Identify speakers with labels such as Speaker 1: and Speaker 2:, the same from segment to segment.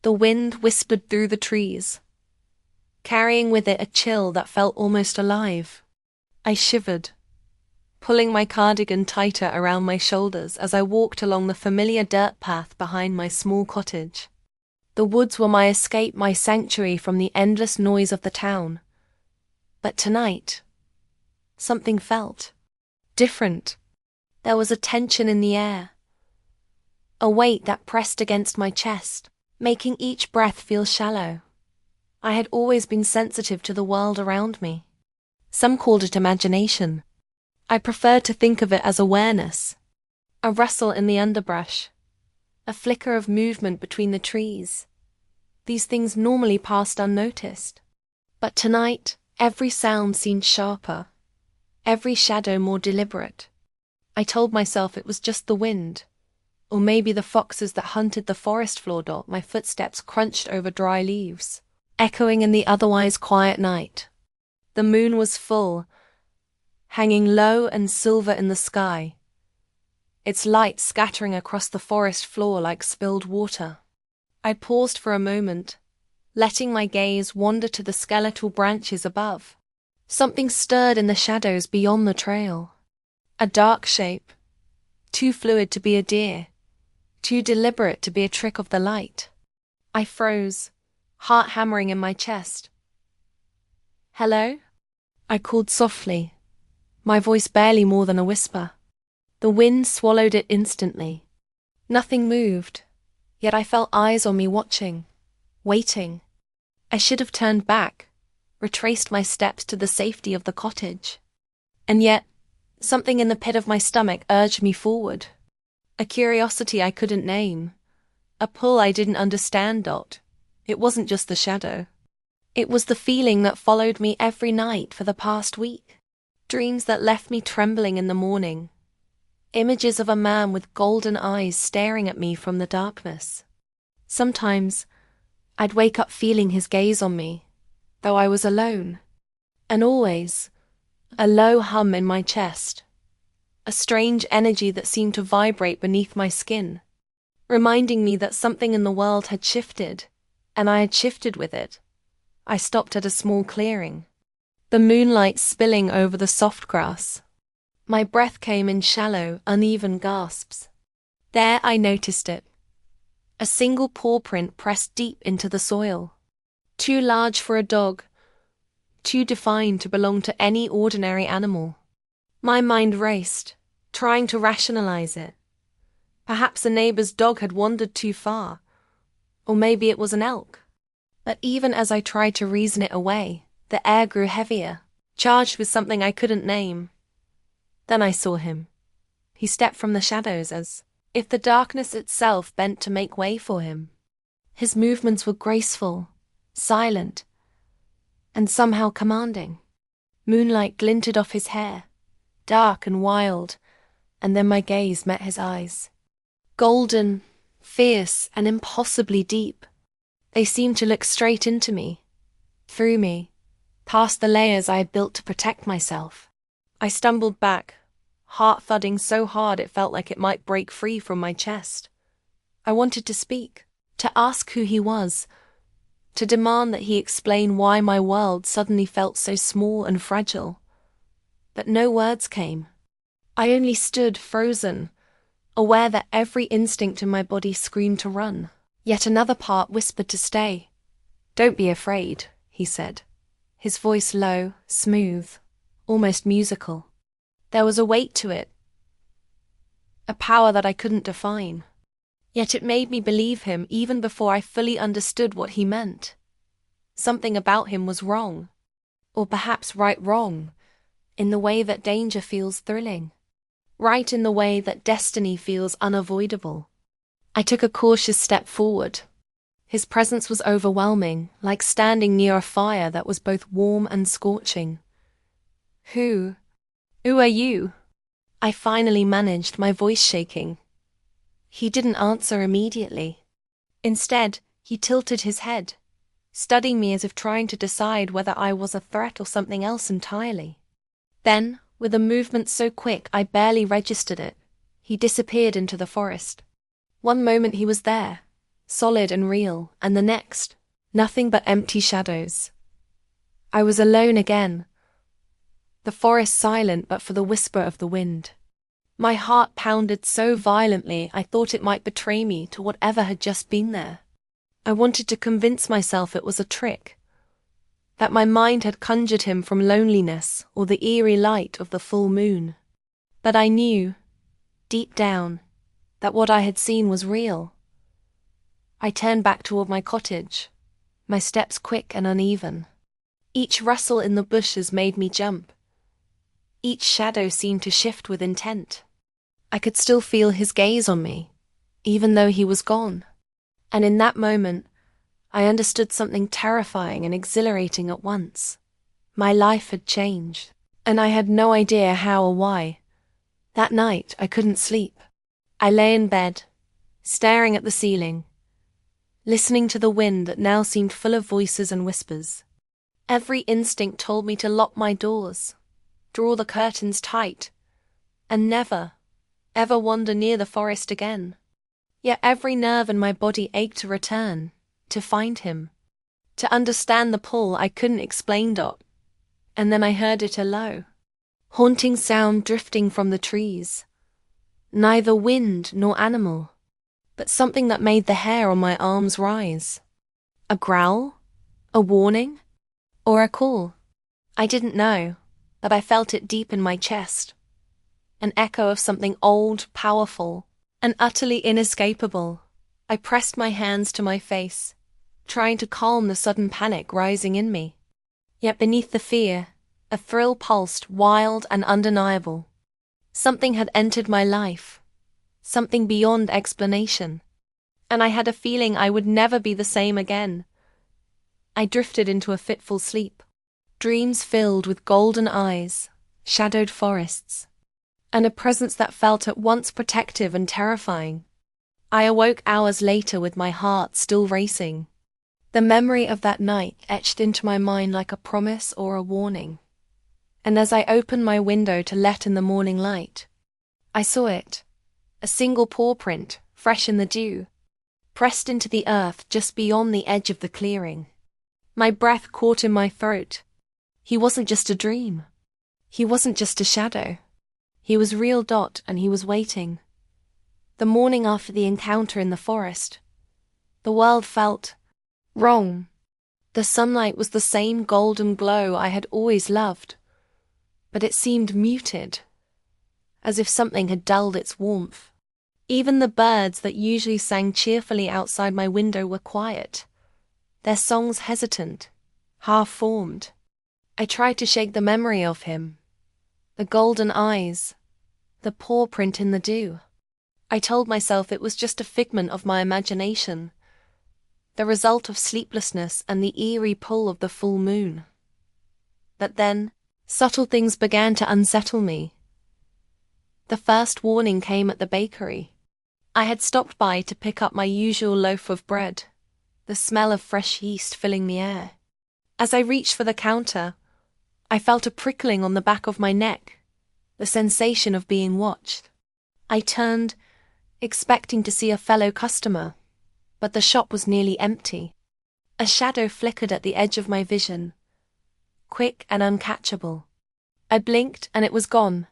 Speaker 1: The wind whispered through the trees, carrying with it a chill that felt almost alive. I shivered, pulling my cardigan tighter around my shoulders as I walked along the familiar dirt path behind my small cottage. The woods were my escape, my sanctuary from the endless noise of the town. But tonight, something felt different. There was a tension in the air, a weight that pressed against my chest, making each breath feel shallow. I had always been sensitive to the world around me. Some called it imagination. I preferred to think of it as awareness. A rustle in the underbrush, a flicker of movement between the trees. These things normally passed unnoticed. But tonight, every sound seemed sharper, every shadow more deliberate. I told myself it was just the wind, or maybe the foxes that hunted the forest floor. My footsteps crunched over dry leaves, echoing in the otherwise quiet night. The moon was full, hanging low and silver in the sky, its light scattering across the forest floor like spilled water. I paused for a moment, letting my gaze wander to the skeletal branches above. Something stirred in the shadows beyond the trail. A dark shape, too fluid to be a deer, too deliberate to be a trick of the light. I froze, heart hammering in my chest. "Hello?" I called softly, my voice barely more than a whisper. The wind swallowed it instantly. Nothing moved, yet I felt eyes on me watching, waiting. I should have turned back, retraced my steps to the safety of the cottage. And yet, something in the pit of my stomach urged me forward. A curiosity I couldn't name. A pull I didn't understand. It wasn't just the shadow. It was the feeling that followed me every night for the past week. Dreams that left me trembling in the morning. Images of a man with golden eyes staring at me from the darkness. Sometimes, I'd wake up feeling his gaze on me, though I was alone. And always, a low hum in my chest. A strange energy that seemed to vibrate beneath my skin, reminding me that something in the world had shifted, and I had shifted with it. I stopped at a small clearing, the moonlight spilling over the soft grass. My breath came in shallow, uneven gasps. There I noticed it. A single paw print pressed deep into the soil. Too large for a dog, too defined to belong to any ordinary animal. My mind raced, trying to rationalize it. Perhaps a neighbor's dog had wandered too far, or maybe it was an elk. But even as I tried to reason it away, the air grew heavier, charged with something I couldn't name. Then I saw him. He stepped from the shadows as if the darkness itself bent to make way for him. His movements were graceful, silent, and somehow commanding. Moonlight glinted off his hair, dark and wild, and then my gaze met his eyes. Golden, fierce, and impossibly deep. They seemed to look straight into me, through me, past the layers I had built to protect myself. I stumbled back, heart thudding so hard it felt like it might break free from my chest. I wanted to speak, to ask who he was, to demand that he explain why my world suddenly felt so small and fragile. But no words came. I only stood frozen, aware that every instinct in my body screamed to run. Yet another part whispered to stay. "Don't be afraid," he said, his voice low, smooth, almost musical. There was a weight to it, a power that I couldn't define. Yet it made me believe him even before I fully understood what he meant. Something about him was wrong, or perhaps right wrong, in the way that danger feels thrilling, right in the way that destiny feels unavoidable. I took a cautious step forward. His presence was overwhelming, like standing near a fire that was both warm and scorching. Who are you?" I finally managed, my voice shaking. He didn't answer immediately. Instead, he tilted his head, studying me as if trying to decide whether I was a threat or something else entirely. Then, with a movement so quick I barely registered it, he disappeared into the forest. One moment he was there, solid and real, and the next, nothing but empty shadows. I was alone again. The forest silent but for the whisper of the wind. My heart pounded so violently I thought it might betray me to whatever had just been there. I wanted to convince myself it was a trick, that my mind had conjured him from loneliness or the eerie light of the full moon. But I knew, deep down, that what I had seen was real. I turned back toward my cottage, my steps quick and uneven. Each rustle in the bushes made me jump. Each shadow seemed to shift with intent. I could still feel his gaze on me, even though he was gone. And in that moment, I understood something terrifying and exhilarating at once. My life had changed, and I had no idea how or why. That night, I couldn't sleep. I lay in bed, staring at the ceiling, listening to the wind that now seemed full of voices and whispers. Every instinct told me to lock my doors, draw the curtains tight, and never, ever wander near the forest again. Yet every nerve in my body ached to return, to find him, to understand the pull I couldn't explain. And then I heard it, a low, haunting sound drifting from the trees. Neither wind nor animal, but something that made the hair on my arms rise. A growl? A warning? Or a call? I didn't know, but I felt it deep in my chest. An echo of something old, powerful, and utterly inescapable. I pressed my hands to my face, trying to calm the sudden panic rising in me. Yet beneath the fear, a thrill pulsed, wild and undeniable. Something had entered my life, something beyond explanation, and I had a feeling I would never be the same again. I drifted into a fitful sleep, dreams filled with golden eyes, shadowed forests, and a presence that felt at once protective and terrifying. I awoke hours later with my heart still racing. The memory of that night etched into my mind like a promise or a warning. And as I opened my window to let in the morning light, I saw it, a single paw print, fresh in the dew, pressed into the earth just beyond the edge of the clearing. My breath caught in my throat. He wasn't just a dream. He wasn't just a shadow. He was real. And he was waiting. The morning after the encounter in the forest, the world felt wrong. The sunlight was the same golden glow I had always loved, but it seemed muted, as if something had dulled its warmth. Even the birds that usually sang cheerfully outside my window were quiet, their songs hesitant, half-formed. I tried to shake the memory of him, the golden eyes, the paw print in the dew. I told myself it was just a figment of my imagination, the result of sleeplessness and the eerie pull of the full moon. But then, subtle things began to unsettle me. The first warning came at the bakery. I had stopped by to pick up my usual loaf of bread, the smell of fresh yeast filling the air. As I reached for the counter, I felt a prickling on the back of my neck, the sensation of being watched. I turned, expecting to see a fellow customer, but the shop was nearly empty. A shadow flickered at the edge of my vision, quick and uncatchable. I blinked and it was gone.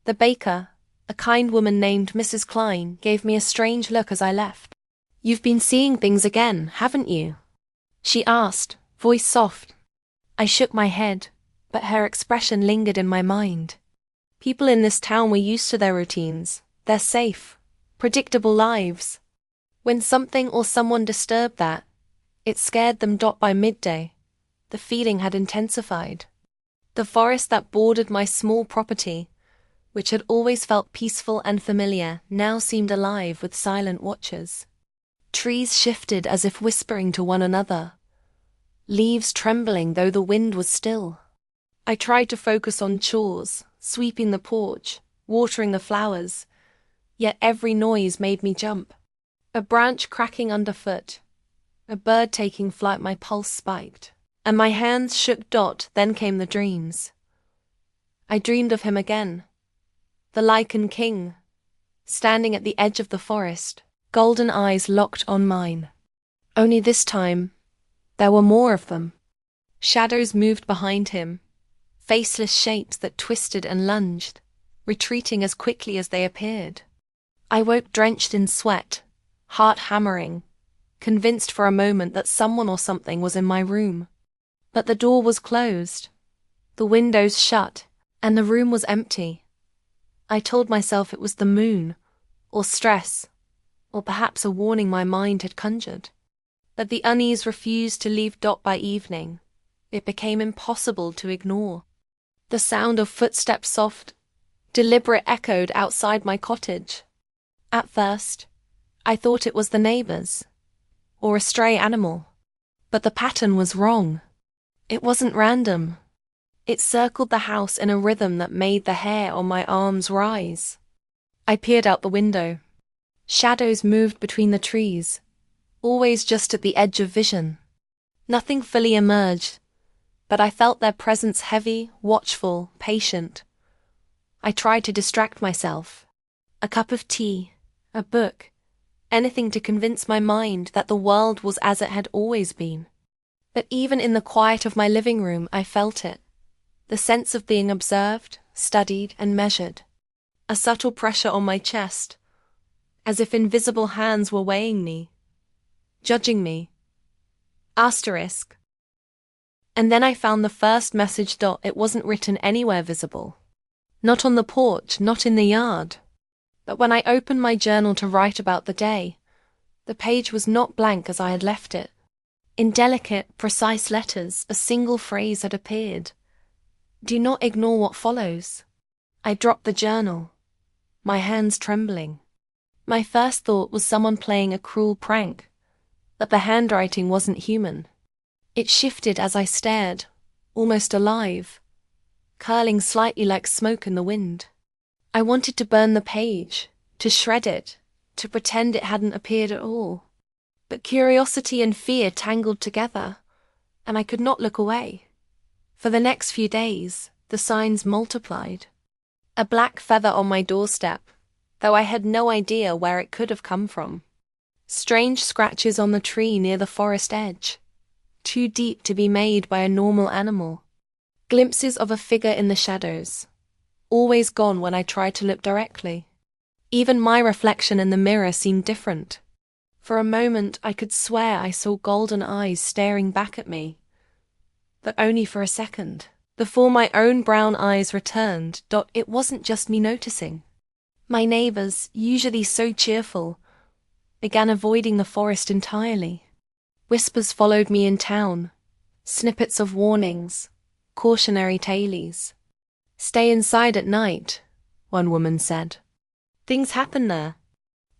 Speaker 1: The baker, a kind woman named Mrs. Klein, gave me a strange look as I left. "You've been seeing things again, haven't you?" she asked, voice soft. I shook my head, but her expression lingered in my mind. People in this town were used to their routines, their safe, predictable lives. When something or someone disturbed that, it scared them. By midday, the feeling had intensified. The forest that bordered my small property, which had always felt peaceful and familiar, now seemed alive with silent watchers. Trees shifted as if whispering to one another, leaves trembling though the wind was still. I tried to focus on chores, sweeping the porch, watering the flowers, yet every noise made me jump. A branch cracking underfoot, a bird taking flight, my pulse spiked, and my hands shook. Then came the dreams. I dreamed of him again, the Lycan king, standing at the edge of the forest, golden eyes locked on mine. Only this time, there were more of them. Shadows moved behind him, faceless shapes that twisted and lunged, retreating as quickly as they appeared. I woke drenched in sweat, heart hammering, convinced for a moment that someone or something was in my room. But the door was closed, the windows shut, and the room was empty. I told myself it was the moon, or stress, or perhaps a warning my mind had conjured. But the unease refused to leave. By evening, it became impossible to ignore. The sound of footsteps, soft, deliberate, echoed outside my cottage. At first, I thought it was the neighbors, or a stray animal. But the pattern was wrong. It wasn't random. It circled the house in a rhythm that made the hair on my arms rise. I peered out the window. Shadows moved between the trees, always just at the edge of vision. Nothing fully emerged, but I felt their presence heavy, watchful, patient. I tried to distract myself. A cup of tea, a book, anything to convince my mind that the world was as it had always been. But even in the quiet of my living room, I felt it. The sense of being observed, studied, and measured. A subtle pressure on my chest, as if invisible hands were weighing me, judging me. Asterisk. And then I found the first message. It wasn't written anywhere visible. Not on the porch, not in the yard. But when I opened my journal to write about the day, the page was not blank as I had left it. In delicate, precise letters, a single phrase had appeared. Do not ignore what follows. I dropped the journal, my hands trembling. My first thought was someone playing a cruel prank, that the handwriting wasn't human. It shifted as I stared, almost alive, curling slightly like smoke in the wind. I wanted to burn the page, to shred it, to pretend it hadn't appeared at all. But curiosity and fear tangled together, and I could not look away. For the next few days, the signs multiplied. A black feather on my doorstep, though I had no idea where it could have come from. Strange scratches on the tree near the forest edge, too deep to be made by a normal animal. Glimpses of a figure in the shadows, always gone when I tried to look directly. Even my reflection in the mirror seemed different. For a moment I could swear I saw golden eyes staring back at me. But only for a second, before my own brown eyes returned. It wasn't just me noticing. My neighbors, usually so cheerful, began avoiding the forest entirely. Whispers followed me in town, snippets of warnings, cautionary tales. Stay inside at night, one woman said. Things happen there.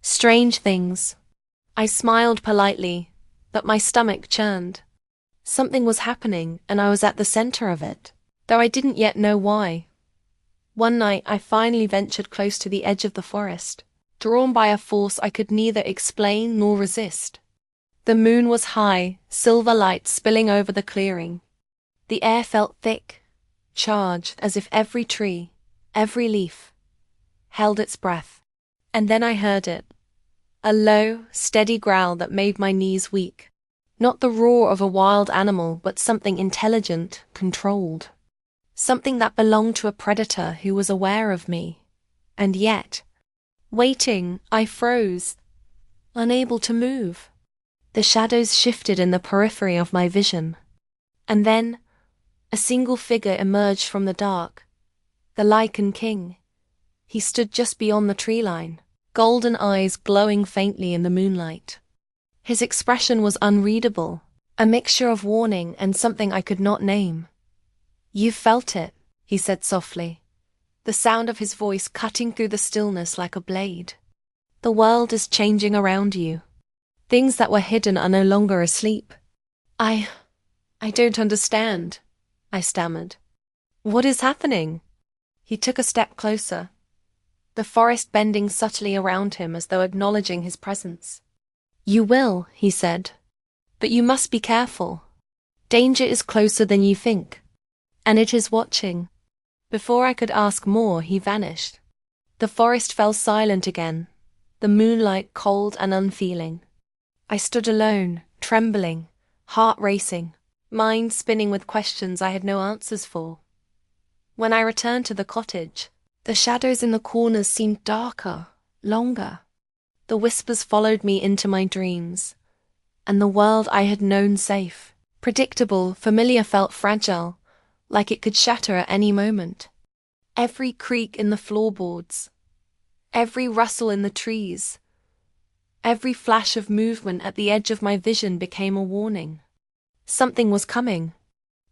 Speaker 1: Strange things. I smiled politely, but my stomach churned. Something was happening, and I was at the center of it, though I didn't yet know why. One night I finally ventured close to the edge of the forest, drawn by a force I could neither explain nor resist. The moon was high, silver light spilling over the clearing. The air felt thick, charged, as if every tree, every leaf, held its breath. And then I heard it. A low, steady growl that made my knees weak. Not the roar of a wild animal, but something intelligent, controlled. Something that belonged to a predator who was aware of me. And yet, waiting, I froze, unable to move. The shadows shifted in the periphery of my vision. And then, a single figure emerged from the dark. The Lycan king. He stood just beyond the tree line, golden eyes glowing faintly in the moonlight. His expression was unreadable, a mixture of warning and something I could not name. You felt it, he said softly, the sound of his voice cutting through the stillness like a blade. The world is changing around you. Things that were hidden are no longer asleep. I don't understand, I stammered. What is happening? He took a step closer, the forest bending subtly around him as though acknowledging his presence. You will, he said, but you must be careful. Danger is closer than you think, and it is watching. Before I could ask more, he vanished. The forest fell silent again, the moonlight cold and unfeeling. I stood alone, trembling, heart racing, mind spinning with questions I had no answers for. When I returned to the cottage, the shadows in the corners seemed darker, longer. The whispers followed me into my dreams, and the world I had known safe, predictable, familiar felt fragile, like it could shatter at any moment. Every creak in the floorboards, every rustle in the trees, every flash of movement at the edge of my vision became a warning. Something was coming,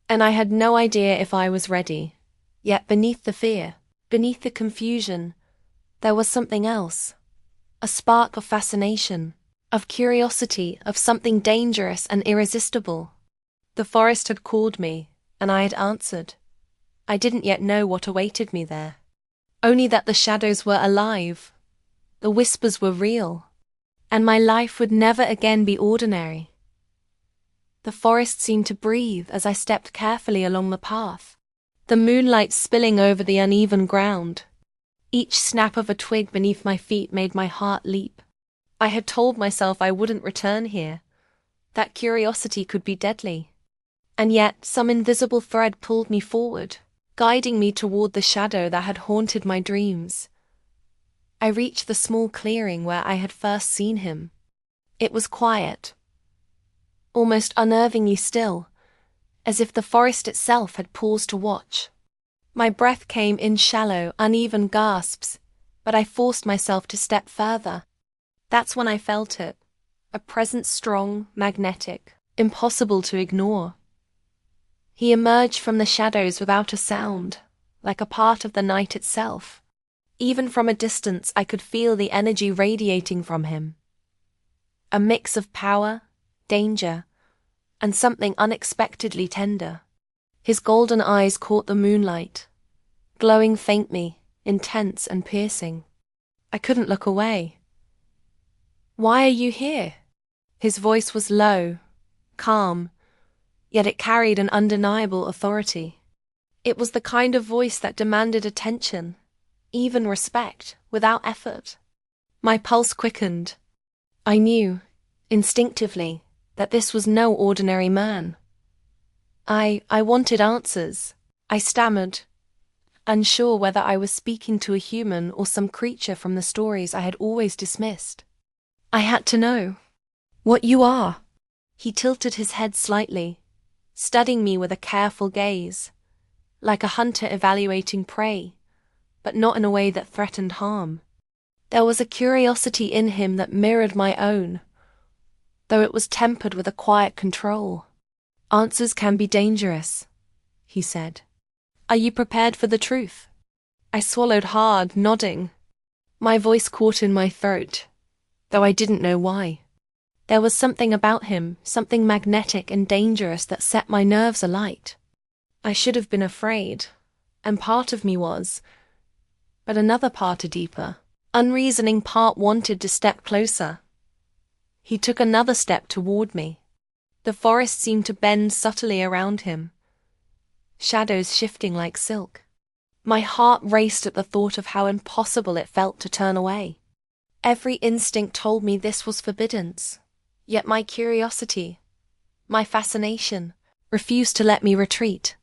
Speaker 1: and I had no idea if I was ready. Yet beneath the fear, beneath the confusion, there was something else. A spark of fascination, of curiosity, of something dangerous and irresistible. The forest had called me, and I had answered. I didn't yet know what awaited me there. Only that the shadows were alive, the whispers were real, and my life would never again be ordinary. The forest seemed to breathe as I stepped carefully along the path, the moonlight spilling over the uneven ground. Each snap of a twig beneath my feet made my heart leap. I had told myself I wouldn't return here, that curiosity could be deadly. And yet some invisible thread pulled me forward, guiding me toward the shadow that had haunted my dreams. I reached the small clearing where I had first seen him. It was quiet, almost unnervingly still, as if the forest itself had paused to watch. My breath came in shallow, uneven gasps, but I forced myself to step further. That's when I felt it, a presence strong, magnetic, impossible to ignore. He emerged from the shadows without a sound, like a part of the night itself. Even from a distance, I could feel the energy radiating from him. A mix of power, danger, and something unexpectedly tender. His golden eyes caught the moonlight, glowing faintly, intense and piercing. I couldn't look away. "Why are you here?" His voice was low, calm, yet it carried an undeniable authority. It was the kind of voice that demanded attention, even respect, without effort. My pulse quickened. I knew, instinctively, that this was no ordinary man. I wanted answers. I stammered, unsure whether I was speaking to a human or some creature from the stories I had always dismissed. I had to know. "What you are." He tilted his head slightly, studying me with a careful gaze, like a hunter evaluating prey, but not in a way that threatened harm. There was a curiosity in him that mirrored my own, though it was tempered with a quiet control. "Answers can be dangerous," he said. "Are you prepared for the truth?" I swallowed hard, nodding. My voice caught in my throat, though I didn't know why. There was something about him, something magnetic and dangerous that set my nerves alight. I should have been afraid, and part of me was, but another part, a deeper, unreasoning part, wanted to step closer. He took another step toward me. The forest seemed to bend subtly around him, shadows shifting like silk. My heart raced at the thought of how impossible it felt to turn away. Every instinct told me this was forbidden, yet my curiosity, my fascination, refused to let me retreat.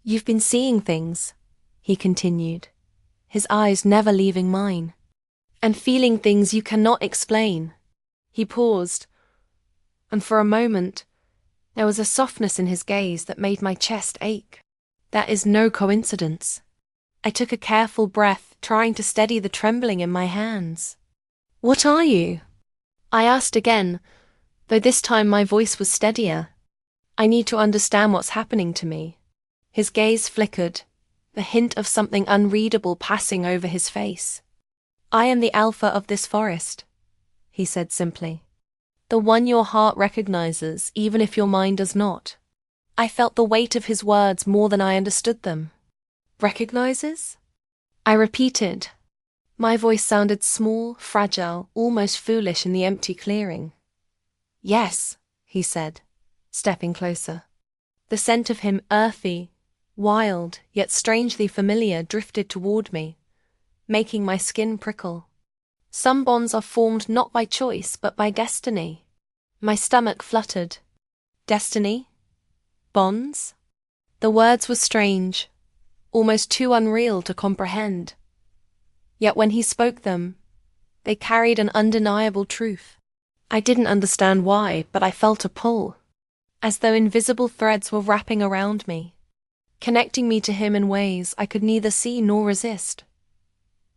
Speaker 1: "You've been seeing things," he continued, his eyes never leaving mine, "and feeling things you cannot explain." He paused, and for a moment, there was a softness in his gaze that made my chest ache. "That is no coincidence." I took a careful breath, trying to steady the trembling in my hands. "What are you?" I asked again, though this time my voice was steadier. "I need to understand what's happening to me." His gaze flickered, the hint of something unreadable passing over his face. "I am the alpha of this forest," he said simply. "The one your heart recognizes, even if your mind does not." I felt the weight of his words more than I understood them. "Recognizes?" I repeated. My voice sounded small, fragile, almost foolish in the empty clearing. "Yes," he said, stepping closer. The scent of him, earthy, wild, yet strangely familiar, drifted toward me, making my skin prickle. Some bonds are formed not by choice but by destiny. My stomach fluttered. Destiny? Bonds? The words were strange, almost too unreal to comprehend. Yet when he spoke them, they carried an undeniable truth. I didn't understand why, but I felt a pull, as though invisible threads were wrapping around me, connecting me to him in ways I could neither see nor resist.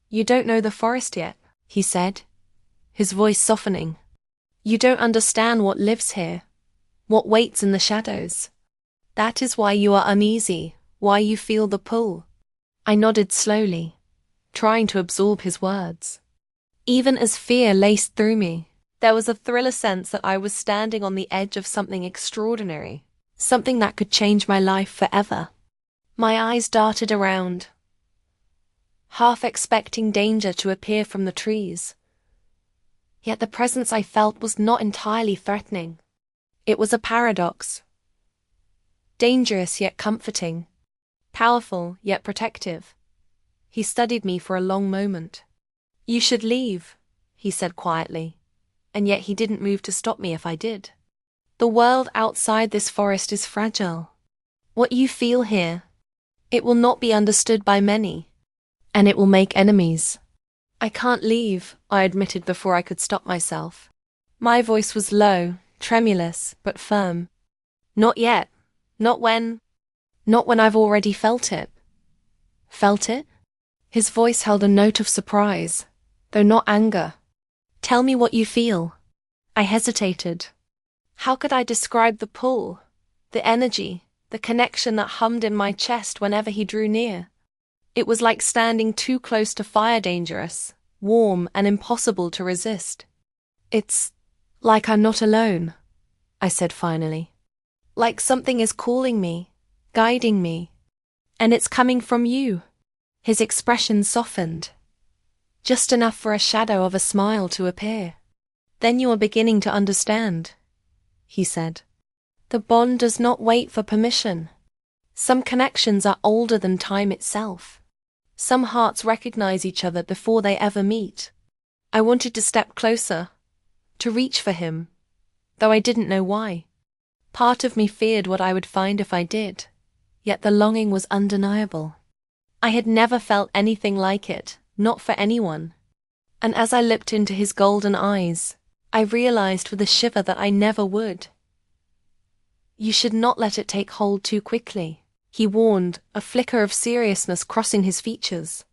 Speaker 1: "You don't know the forest yet," he said, his voice softening. "You don't understand what lives here, what waits in the shadows. That is why you are uneasy, why you feel the pull." I nodded slowly, trying to absorb his words. Even as fear laced through me, there was a thriller sense that I was standing on the edge of something extraordinary, something that could change my life forever. My eyes darted around, half expecting danger to appear from the trees. Yet the presence I felt was not entirely threatening. It was a paradox. Dangerous yet comforting, powerful yet protective. He studied me for a long moment. "You should leave," he said quietly, and yet he didn't move to stop me if I did. "The world outside this forest is fragile. What you feel here, it will not be understood by many, and it will make enemies." "I can't leave," I admitted before I could stop myself. My voice was low, tremulous, but firm. "Not yet. Not when I've already felt it." "Felt it?" His voice held a note of surprise, though not anger. "Tell me what you feel." I hesitated. How could I describe the pull, the energy, the connection that hummed in my chest whenever he drew near? It was like standing too close to fire, dangerous, warm, and impossible to resist. "It's like I'm not alone," I said finally. "Like something is calling me, guiding me. And it's coming from you." His expression softened, just enough for a shadow of a smile to appear. "Then you are beginning to understand," he said. "The bond does not wait for permission. Some connections are older than time itself. Some hearts recognize each other before they ever meet." I wanted to step closer, to reach for him, though I didn't know why. Part of me feared what I would find if I did, yet the longing was undeniable. I had never felt anything like it, not for anyone. And as I looked into his golden eyes, I realized with a shiver that I never would. "You should not let it take hold too quickly," he warned, a flicker of seriousness crossing his features.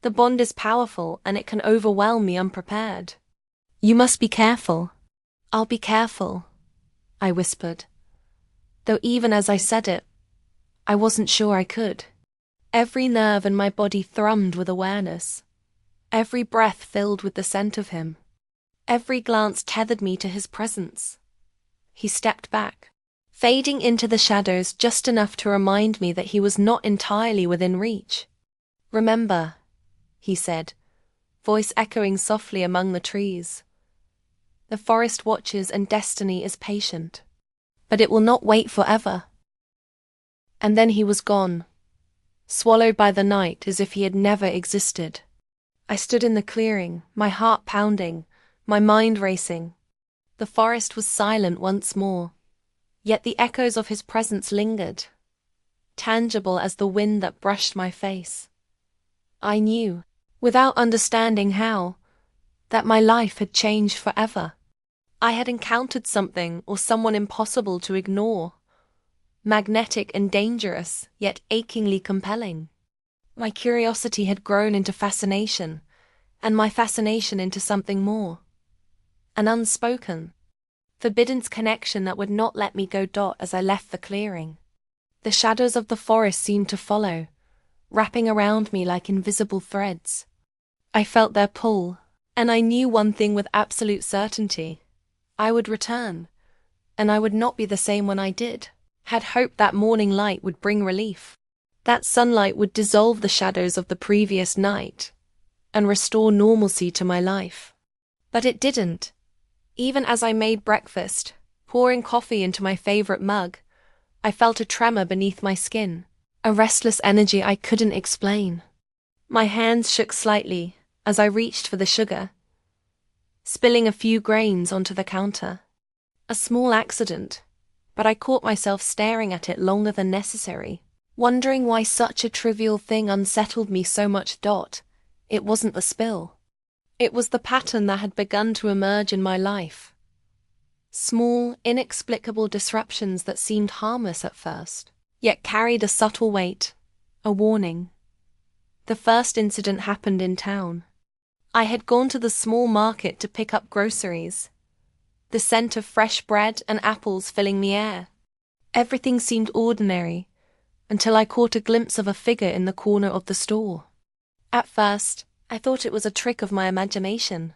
Speaker 1: "The bond is powerful and it can overwhelm me unprepared. You must be careful." "I'll be careful," I whispered, though even as I said it, I wasn't sure I could. Every nerve in my body thrummed with awareness. Every breath filled with the scent of him. Every glance tethered me to his presence. He stepped back, fading into the shadows just enough to remind me that he was not entirely within reach. "Remember," he said, voice echoing softly among the trees. "The forest watches and destiny is patient, but it will not wait forever." And then he was gone, swallowed by the night as if he had never existed. I stood in the clearing, my heart pounding, my mind racing. The forest was silent once more, yet the echoes of his presence lingered, tangible as the wind that brushed my face. I knew, without understanding how, that my life had changed forever. I had encountered something or someone impossible to ignore, magnetic and dangerous, yet achingly compelling. My curiosity had grown into fascination, and my fascination into something more. An unspoken, forbidden connection that would not let me go. As I left the clearing, the shadows of the forest seemed to follow, wrapping around me like invisible threads. I felt their pull, and I knew one thing with absolute certainty. I would return, and I would not be the same when I did. Had hoped that morning light would bring relief. That sunlight would dissolve the shadows of the previous night and restore normalcy to my life. But it didn't. Even as I made breakfast, pouring coffee into my favorite mug, I felt a tremor beneath my skin, a restless energy I couldn't explain. My hands shook slightly as I reached for the sugar, spilling a few grains onto the counter. A small accident, but I caught myself staring at it longer than necessary, wondering why such a trivial thing unsettled me so much. It wasn't the spill. It was the pattern that had begun to emerge in my life. Small, inexplicable disruptions that seemed harmless at first, yet carried a subtle weight, a warning. The first incident happened in town. I had gone to the small market to pick up groceries, the scent of fresh bread and apples filling the air. Everything seemed ordinary, until I caught a glimpse of a figure in the corner of the store. At first, I thought it was a trick of my imagination.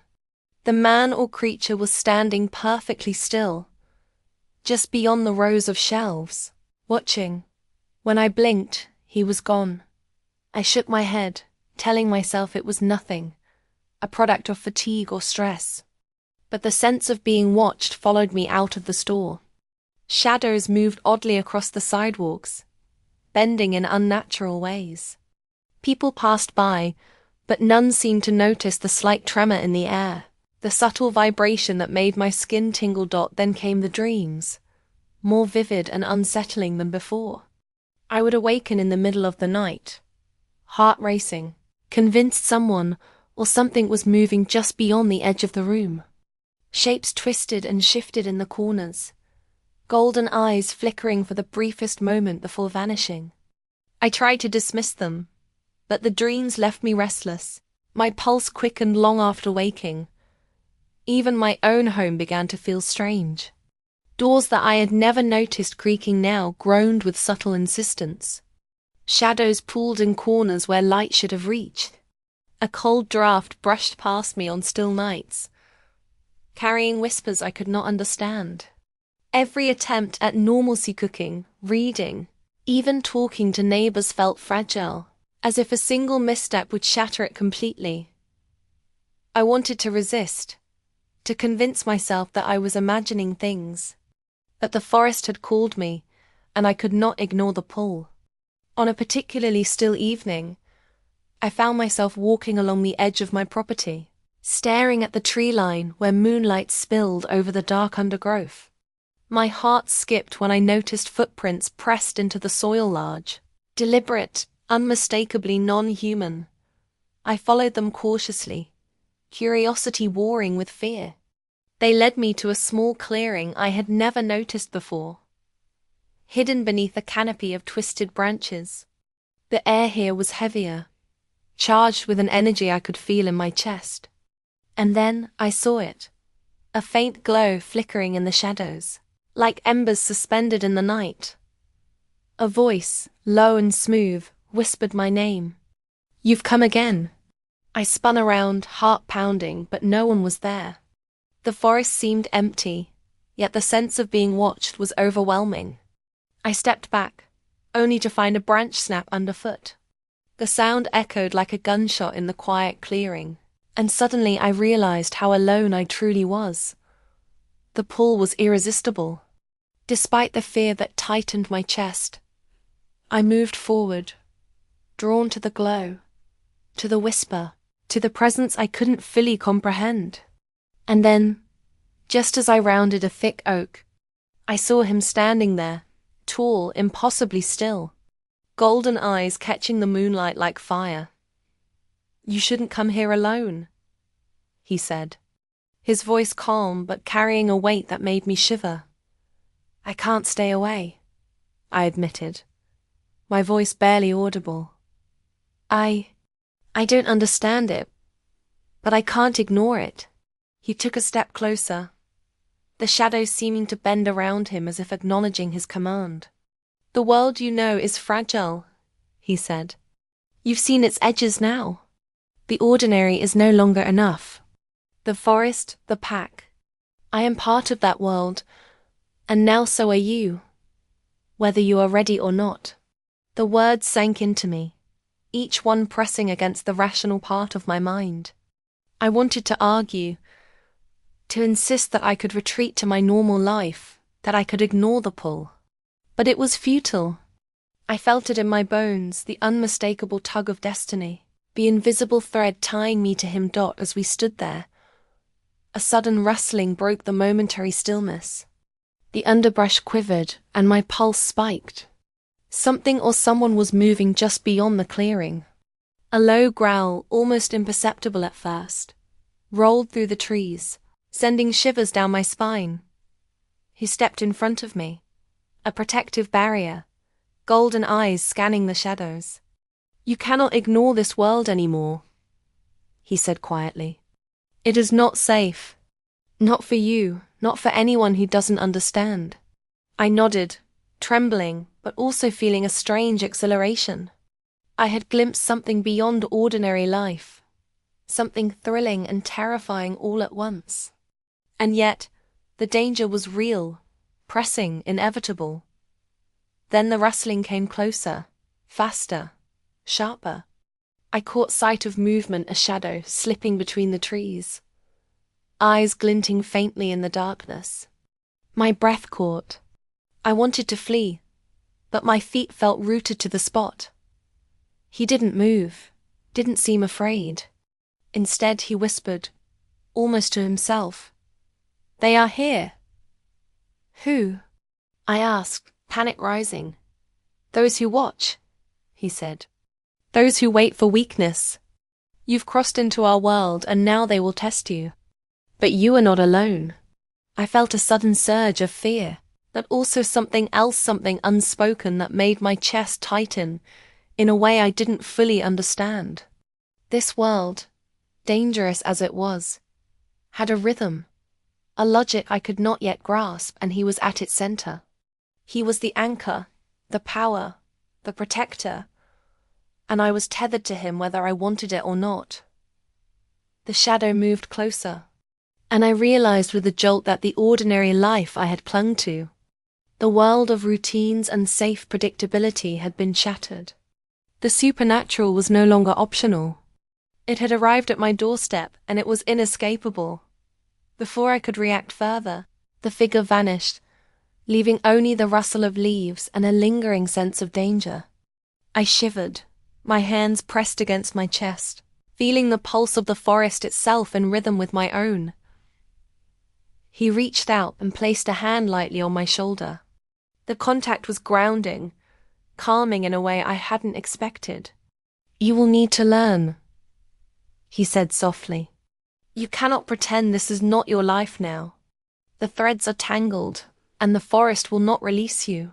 Speaker 1: The man or creature was standing perfectly still, just beyond the rows of shelves, watching. When I blinked, he was gone. I shook my head, telling myself it was nothing, a product of fatigue or stress. But the sense of being watched followed me out of the store. Shadows moved oddly across the sidewalks, bending in unnatural ways. People passed by, but none seemed to notice the slight tremor in the air, the subtle vibration that made my skin tingle. Then came the dreams, more vivid and unsettling than before. I would awaken in the middle of the night, heart racing, convinced someone or something was moving just beyond the edge of the room. Shapes twisted and shifted in the corners, golden eyes flickering for the briefest moment before vanishing. I tried to dismiss them, but the dreams left me restless. My pulse quickened long after waking. Even my own home began to feel strange. Doors that I had never noticed creaking now groaned with subtle insistence. Shadows pooled in corners where light should have reached. A cold draft brushed past me on still nights, carrying whispers I could not understand. Every attempt at normalcy, cooking, reading, even talking to neighbors felt fragile, as if a single misstep would shatter it completely. I wanted to resist, to convince myself that I was imagining things. But the forest had called me, and I could not ignore the pull. On a particularly still evening, I found myself walking along the edge of my property, staring at the tree line where moonlight spilled over the dark undergrowth. My heart skipped when I noticed footprints pressed into the soil, large, deliberate, unmistakably non-human. I followed them cautiously, curiosity warring with fear. They led me to a small clearing I had never noticed before, hidden beneath a canopy of twisted branches. The air here was heavier, charged with an energy I could feel in my chest. And then I saw it, a faint glow flickering in the shadows, like embers suspended in the night. A voice, low and smooth, whispered my name. "You've come again." I spun around, heart pounding, but no one was there. The forest seemed empty, yet the sense of being watched was overwhelming. I stepped back, only to find a branch snap underfoot. The sound echoed like a gunshot in the quiet clearing, and suddenly I realized how alone I truly was. The pull was irresistible. Despite the fear that tightened my chest, I moved forward, drawn to the glow, to the whisper, to the presence I couldn't fully comprehend. And then, just as I rounded a thick oak, I saw him standing there, tall, impossibly still, golden eyes catching the moonlight like fire. "You shouldn't come here alone," he said, his voice calm but carrying a weight that made me shiver. "I can't stay away," I admitted, my voice barely audible. I don't understand it, but I can't ignore it." He took a step closer, the shadows seeming to bend around him as if acknowledging his command. "The world you know is fragile," he said. "You've seen its edges now. The ordinary is no longer enough. The forest, the pack. I am part of that world, and now so are you, whether you are ready or not." The words sank into me, each one pressing against the rational part of my mind. I wanted to argue, to insist that I could retreat to my normal life, that I could ignore the pull. But it was futile. I felt it in my bones, the unmistakable tug of destiny, the invisible thread tying me to him. As we stood there, A sudden rustling broke the momentary stillness. The underbrush quivered, and my pulse spiked. Something or someone was moving just beyond the clearing. A low growl, almost imperceptible at first, rolled through the trees, sending shivers down my spine. He stepped in front of me, a protective barrier, golden eyes scanning the shadows. "You cannot ignore this world anymore," he said quietly. "It is not safe. Not for you, not for anyone who doesn't understand." I nodded, trembling, but also feeling a strange exhilaration. I had glimpsed something beyond ordinary life, something thrilling and terrifying all at once. And yet, the danger was real, pressing, inevitable. Then the rustling came closer, faster, sharper. I caught sight of movement, a shadow slipping between the trees, eyes glinting faintly in the darkness. My breath caught. I wanted to flee, but my feet felt rooted to the spot. He didn't move, didn't seem afraid. Instead, he whispered, almost to himself, "They are here." "Who?" I asked, panic rising. "Those who watch," he said. "Those who wait for weakness. You've crossed into our world, and now they will test you. But you are not alone." I felt a sudden surge of fear, but also something else, something unspoken that made my chest tighten in a way I didn't fully understand. This world, dangerous as it was, had a rhythm, a logic I could not yet grasp, and he was at its center. He was the anchor, the power, the protector, and I was tethered to him whether I wanted it or not. The shadow moved closer, and I realized with a jolt that the ordinary life I had clung to, the world of routines and safe predictability, had been shattered. The supernatural was no longer optional. It had arrived at my doorstep, and it was inescapable. Before I could react further, the figure vanished, leaving only the rustle of leaves and a lingering sense of danger. I shivered, my hands pressed against my chest, feeling the pulse of the forest itself in rhythm with my own. He reached out and placed a hand lightly on my shoulder. The contact was grounding, calming in a way I hadn't expected. "You will need to learn," he said softly. "You cannot pretend this is not your life now. The threads are tangled, and the forest will not release you.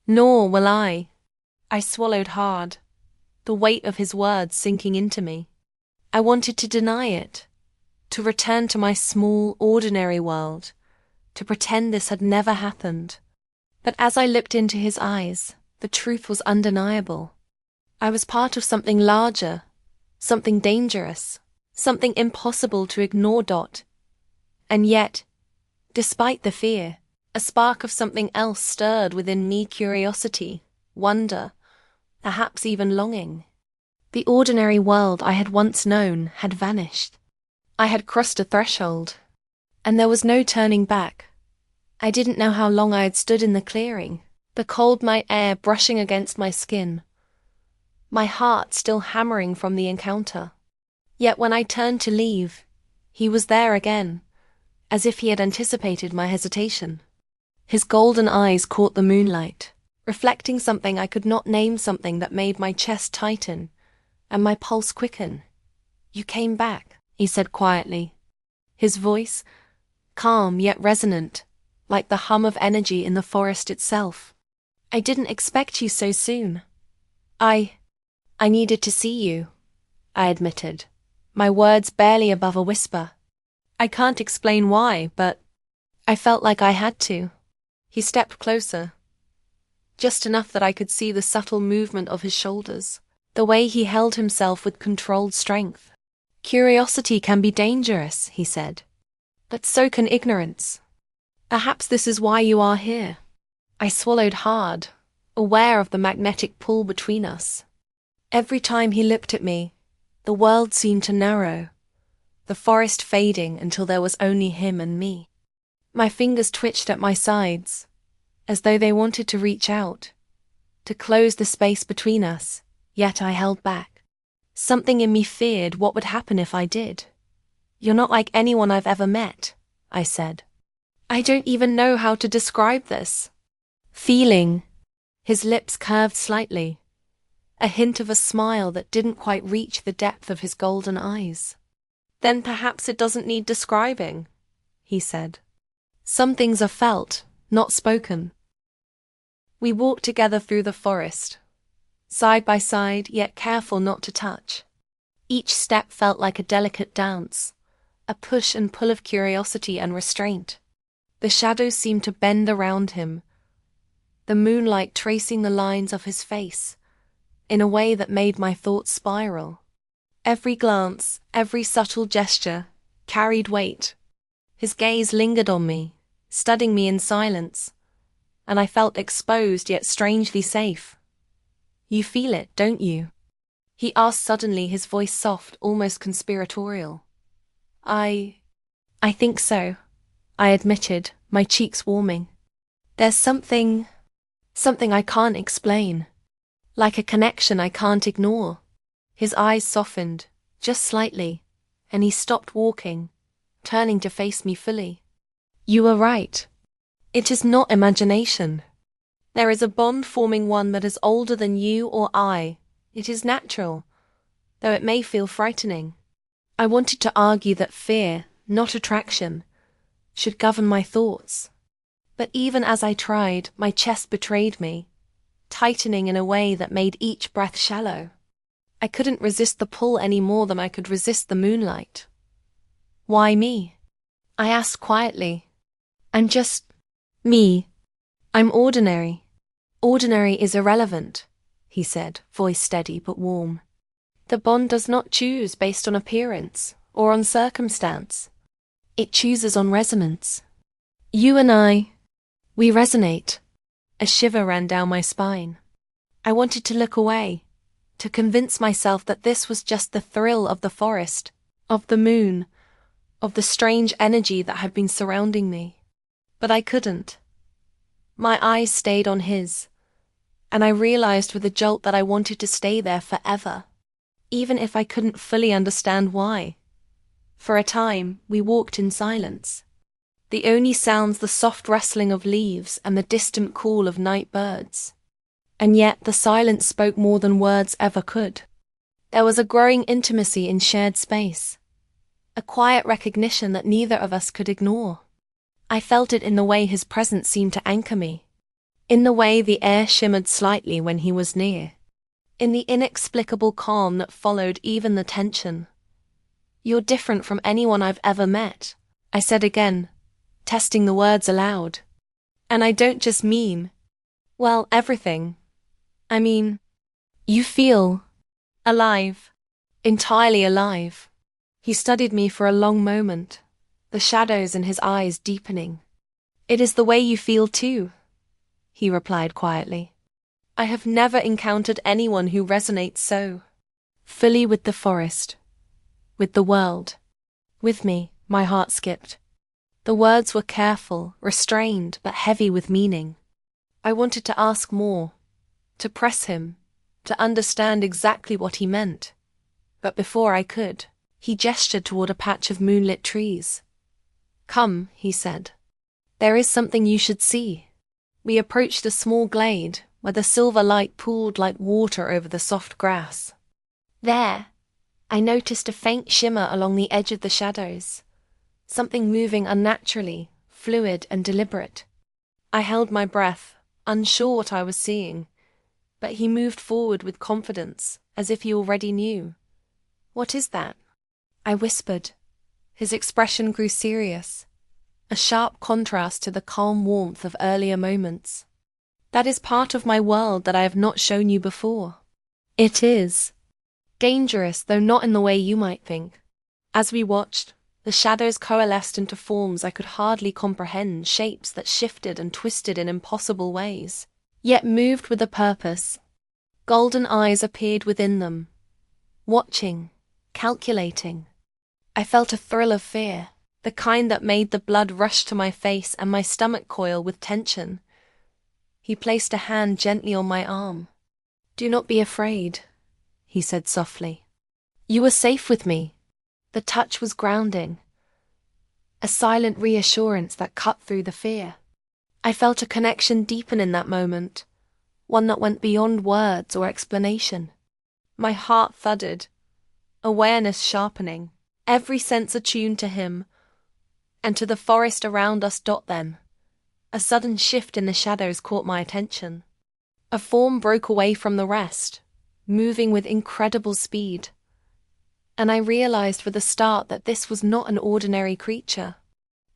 Speaker 1: Nor will I." I swallowed hard, the weight of his words sinking into me. I wanted to deny it, to return to my small, ordinary world, to pretend this had never happened. But as I looked into his eyes, the truth was undeniable. I was part of something larger, something dangerous, something impossible to ignore. And yet, despite the fear, a spark of something else stirred within me: curiosity, wonder, perhaps even longing. The ordinary world I had once known had vanished. I had crossed a threshold, and there was no turning back. I didn't know how long I had stood in the clearing, the cold night air brushing against my skin, my heart still hammering from the encounter. Yet when I turned to leave, he was there again, as if he had anticipated my hesitation. His golden eyes caught the moonlight, reflecting something I could not name, something that made my chest tighten and my pulse quicken. "You came back," he said quietly, his voice calm yet resonant, like the hum of energy in the forest itself. "I didn't expect you so soon. I needed to see you," I admitted, my words barely above a whisper. "I can't explain why, but I felt like I had to." He stepped closer, just enough that I could see the subtle movement of his shoulders, the way he held himself with controlled strength. "Curiosity can be dangerous," he said, "but so can ignorance. Perhaps this is why you are here." I swallowed hard, aware of the magnetic pull between us. Every time he looked at me, the world seemed to narrow, the forest fading until there was only him and me. My fingers twitched at my sides, as though they wanted to reach out, to close the space between us, yet I held back. Something in me feared what would happen if I did. You're not like anyone I've ever met, I said. I don't even know how to describe this feeling. His lips curved slightly, a hint of a smile that didn't quite reach the depth of his golden eyes. Then perhaps it doesn't need describing, he said. Some things are felt, not spoken. We walked together through the forest, side by side, yet careful not to touch. Each step felt like a delicate dance, a push and pull of curiosity and restraint. The shadows seemed to bend around him, the moonlight tracing the lines of his face in a way that made my thoughts spiral. Every glance, every subtle gesture, carried weight. His gaze lingered on me, studying me in silence, and I felt exposed yet strangely safe. You feel it, don't you? He asked suddenly, his voice soft, almost conspiratorial. I think so, I admitted, my cheeks warming. There's something I can't explain, like a connection I can't ignore. His eyes softened, just slightly, and he stopped walking, turning to face me fully. You were right. It is not imagination. There is a bond forming, one that is older than you or I. It is natural, though it may feel frightening. I wanted to argue that fear, not attraction, should govern my thoughts. But even as I tried, my chest betrayed me, tightening in a way that made each breath shallow. I couldn't resist the pull any more than I could resist the moonlight. Why me? I asked quietly. I'm just me. I'm ordinary. Ordinary is irrelevant, he said, voice steady but warm. The bond does not choose based on appearance or on circumstance. It chooses on resonance. You and we resonate. A shiver ran down my spine. I wanted to look away, to convince myself that this was just the thrill of the forest, of the moon, of the strange energy that had been surrounding me. But I couldn't. My eyes stayed on his, and I realized with a jolt that I wanted to stay there forever, even if I couldn't fully understand why. For a time, we walked in silence. The only sounds the soft rustling of leaves and the distant call of night birds. And yet the silence spoke more than words ever could. There was a growing intimacy in shared space, a quiet recognition that neither of us could ignore. I felt it in the way his presence seemed to anchor me, in the way the air shimmered slightly when he was near, in the inexplicable calm that followed even the tension. You're different from anyone I've ever met, I said again, testing the words aloud. And I don't just mean, well, everything. I mean, you feel alive, entirely alive. He studied me for a long moment, the shadows in his eyes deepening. It is the way you feel too, he replied quietly. I have never encountered anyone who resonates so fully with the forest, with the world. With me, my heart skipped. The words were careful, restrained, but heavy with meaning. I wanted to ask more, to press him, to understand exactly what he meant. But before I could, he gestured toward a patch of moonlit trees. Come, he said. There is something you should see. We approached a small glade, where the silver light pooled like water over the soft grass. There, I noticed a faint shimmer along the edge of the shadows, something moving unnaturally, fluid and deliberate. I held my breath, unsure what I was seeing, but he moved forward with confidence, as if he already knew. What is that? I whispered. His expression grew serious, a sharp contrast to the calm warmth of earlier moments. That is part of my world that I have not shown you before. It is dangerous, though not in the way you might think. As we watched, the shadows coalesced into forms I could hardly comprehend, shapes that shifted and twisted in impossible ways, yet moved with a purpose. Golden eyes appeared within them, watching, calculating. I felt a thrill of fear, the kind that made the blood rush to my face and my stomach coil with tension. He placed a hand gently on my arm. Do not be afraid, he said softly. You are safe with me. The touch was grounding, a silent reassurance that cut through the fear. I felt a connection deepen in that moment, one that went beyond words or explanation. My heart thudded, awareness sharpening, every sense attuned to him, and to the forest around us. Then, a sudden shift in the shadows caught my attention. A form broke away from the rest, moving with incredible speed. And I realized for the start that this was not an ordinary creature.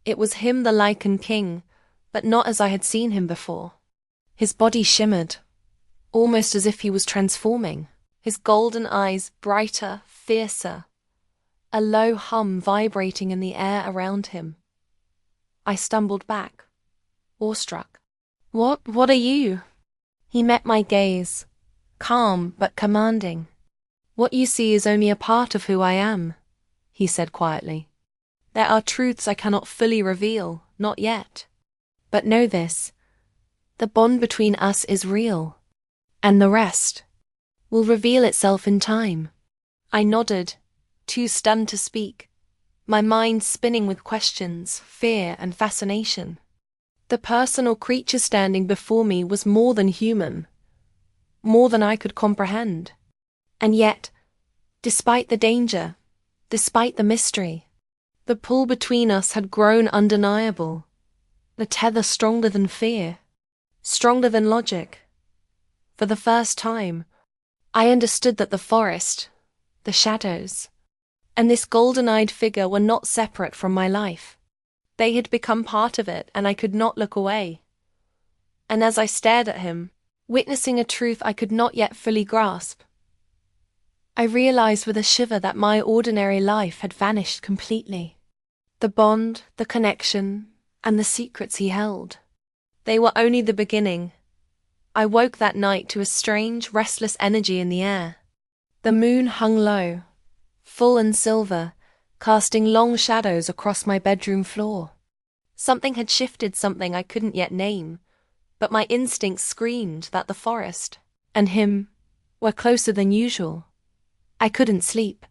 Speaker 1: It was him, the Lycan king, but not as I had seen him before. His body shimmered, almost as if he was transforming, his golden eyes brighter, fiercer, a low hum vibrating in the air around him. I stumbled back, awestruck. What are you?" He met my gaze, calm but commanding. "What you see is only a part of who I am," he said quietly. "There are truths I cannot fully reveal, not yet. But know this, the bond between us is real, and the rest will reveal itself in time." I nodded, too stunned to speak, my mind spinning with questions, fear, and fascination. The person or creature standing before me was more than human, more than I could comprehend. And yet, despite the danger, despite the mystery, the pull between us had grown undeniable, the tether stronger than fear, stronger than logic. For the first time, I understood that the forest, the shadows, and this golden-eyed figure were not separate from my life. They had become part of it, and I could not look away. And as I stared at him, witnessing a truth I could not yet fully grasp, I realized with a shiver that my ordinary life had vanished completely. The bond, the connection, and the secrets he held, they were only the beginning. I woke that night to a strange, restless energy in the air. The moon hung low, full and silver, casting long shadows across my bedroom floor. Something had shifted, something I couldn't yet name, but my instincts screamed that the forest and him were closer than usual. I couldn't sleep.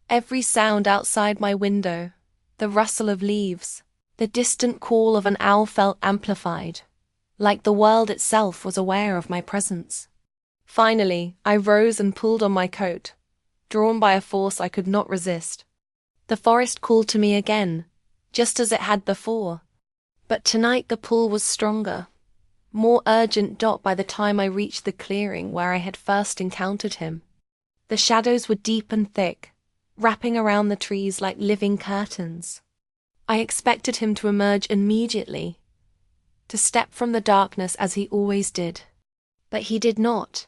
Speaker 1: Every sound outside my window, the rustle of leaves, the distant call of an owl felt amplified, like the world itself was aware of my presence. Finally, I rose and pulled on my coat, drawn by a force I could not resist. The forest called to me again, just as it had before, but tonight the pull was stronger, more urgent. By the time I reached the clearing where I had first encountered him, the shadows were deep and thick, wrapping around the trees like living curtains. I expected him to emerge immediately, to step from the darkness as he always did. But he did not.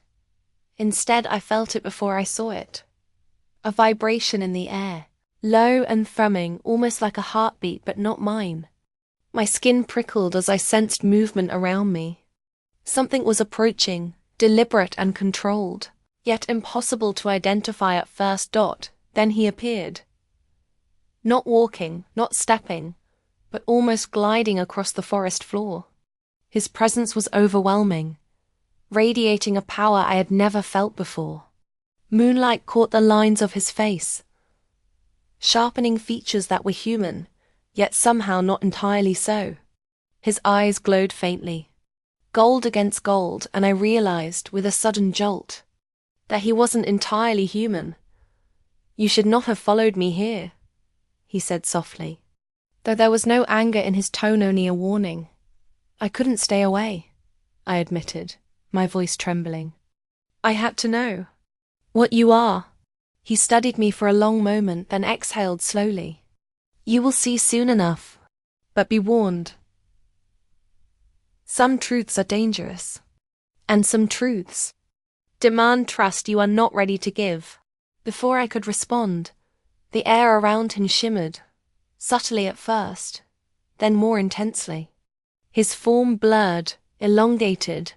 Speaker 1: Instead, I felt it before I saw it. A vibration in the air, low and thrumming, almost like a heartbeat, but not mine. My skin prickled as I sensed movement around me. Something was approaching, deliberate and controlled, yet impossible to identify at first. Then he appeared. Not walking, not stepping, but almost gliding across the forest floor. His presence was overwhelming, radiating a power I had never felt before. Moonlight caught the lines of his face, sharpening features that were human, yet somehow not entirely so. His eyes glowed faintly, gold against gold, and I realized, with a sudden jolt, that he wasn't entirely human. "You should not have followed me here," he said softly, though there was no anger in his tone, only a warning. "I couldn't stay away," I admitted, my voice trembling. "I had to know what you are." He studied me for a long moment, then exhaled slowly. "You will see soon enough, but be warned. Some truths are dangerous, and some truths demand trust you are not ready to give." Before I could respond, the air around him shimmered, subtly at first, then more intensely. His form blurred, elongated,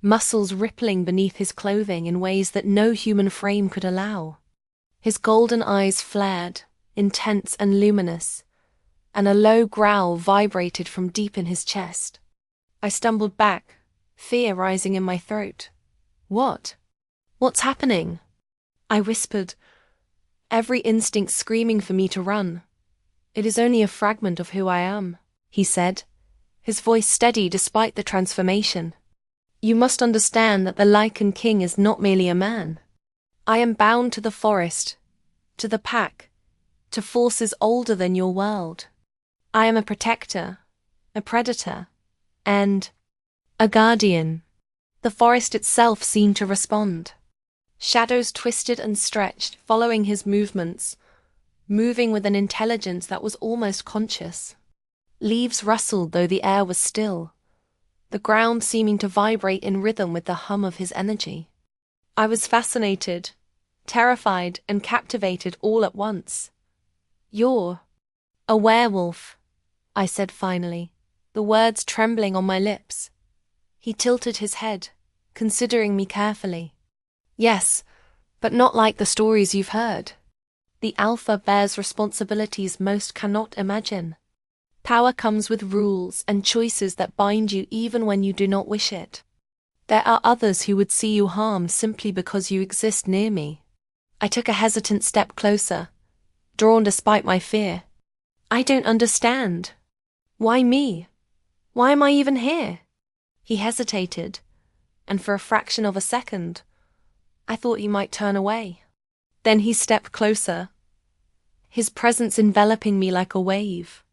Speaker 1: muscles rippling beneath his clothing in ways that no human frame could allow. His golden eyes flared, intense and luminous, and a low growl vibrated from deep in his chest. I stumbled back, fear rising in my throat. What's happening?" I whispered, every instinct screaming for me to run. "It is only a fragment of who I am," he said, his voice steady despite the transformation. "You must understand that the Lycan king is not merely a man. I am bound to the forest, to the pack, to forces older than your world. I am a protector, a predator, and a guardian." The forest itself seemed to respond. Shadows twisted and stretched, following his movements, moving with an intelligence that was almost conscious. Leaves rustled though the air was still, the ground seeming to vibrate in rhythm with the hum of his energy. I was fascinated, terrified, and captivated all at once. "You're a werewolf," I said finally, the words trembling on my lips. He tilted his head, considering me carefully. "Yes, but not like the stories you've heard. The Alpha bears responsibilities most cannot imagine. Power comes with rules and choices that bind you even when you do not wish it. There are others who would see you harmed simply because you exist near me." I took a hesitant step closer, drawn despite my fear. "I don't understand. Why me? Why am I even here?" He hesitated, and for a fraction of a second, I thought he might turn away. Then he stepped closer, his presence enveloping me like a wave.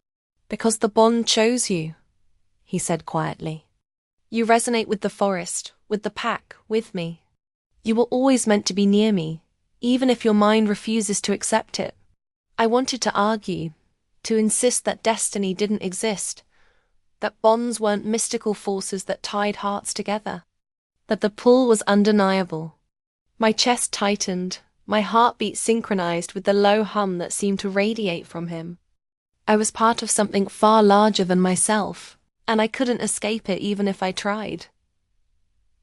Speaker 1: "Because the bond chose you," he said quietly. "You resonate with the forest, with the pack, with me. You were always meant to be near me, even if your mind refuses to accept it." I wanted to argue, to insist that destiny didn't exist, that bonds weren't mystical forces that tied hearts together, that the pull was undeniable. My chest tightened, my heartbeat synchronized with the low hum that seemed to radiate from him. I was part of something far larger than myself, and I couldn't escape it even if I tried.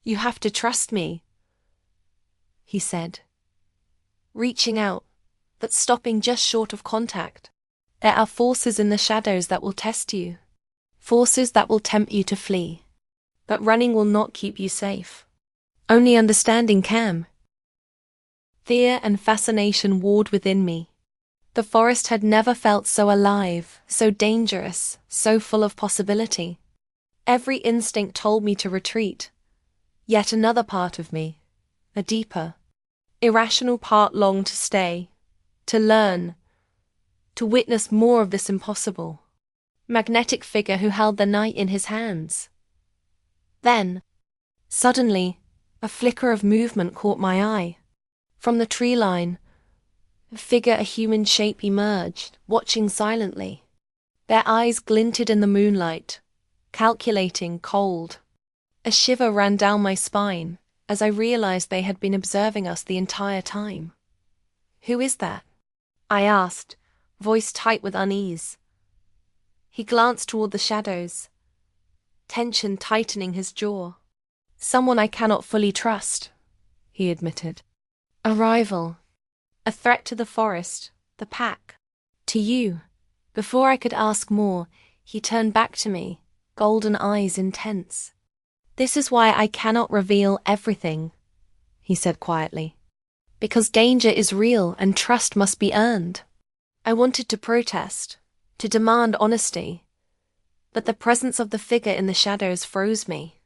Speaker 1: "You have to trust me," he said, reaching out, but stopping just short of contact. "There are forces in the shadows that will test you. Forces that will tempt you to flee. But running will not keep you safe. Only understanding can." Fear and fascination warred within me. The forest had never felt so alive, so dangerous, so full of possibility. Every instinct told me to retreat. Yet another part of me, a deeper, irrational part, longed to stay, to learn, to witness more of this impossible, magnetic figure who held the night in his hands. Then, suddenly, a flicker of movement caught my eye. From the tree line, a figure, a human shape emerged, watching silently. Their eyes glinted in the moonlight, calculating, cold. A shiver ran down my spine as I realized they had been observing us the entire time. "Who is that?" I asked, voice tight with unease. He glanced toward the shadows, tension tightening his jaw. "Someone I cannot fully trust," he admitted. "A rival. A threat to the forest, the pack, to you." Before I could ask more, he turned back to me, golden eyes intense. "This is why I cannot reveal everything," he said quietly. "Because danger is real and trust must be earned." I wanted to protest, to demand honesty, but the presence of the figure in the shadows froze me.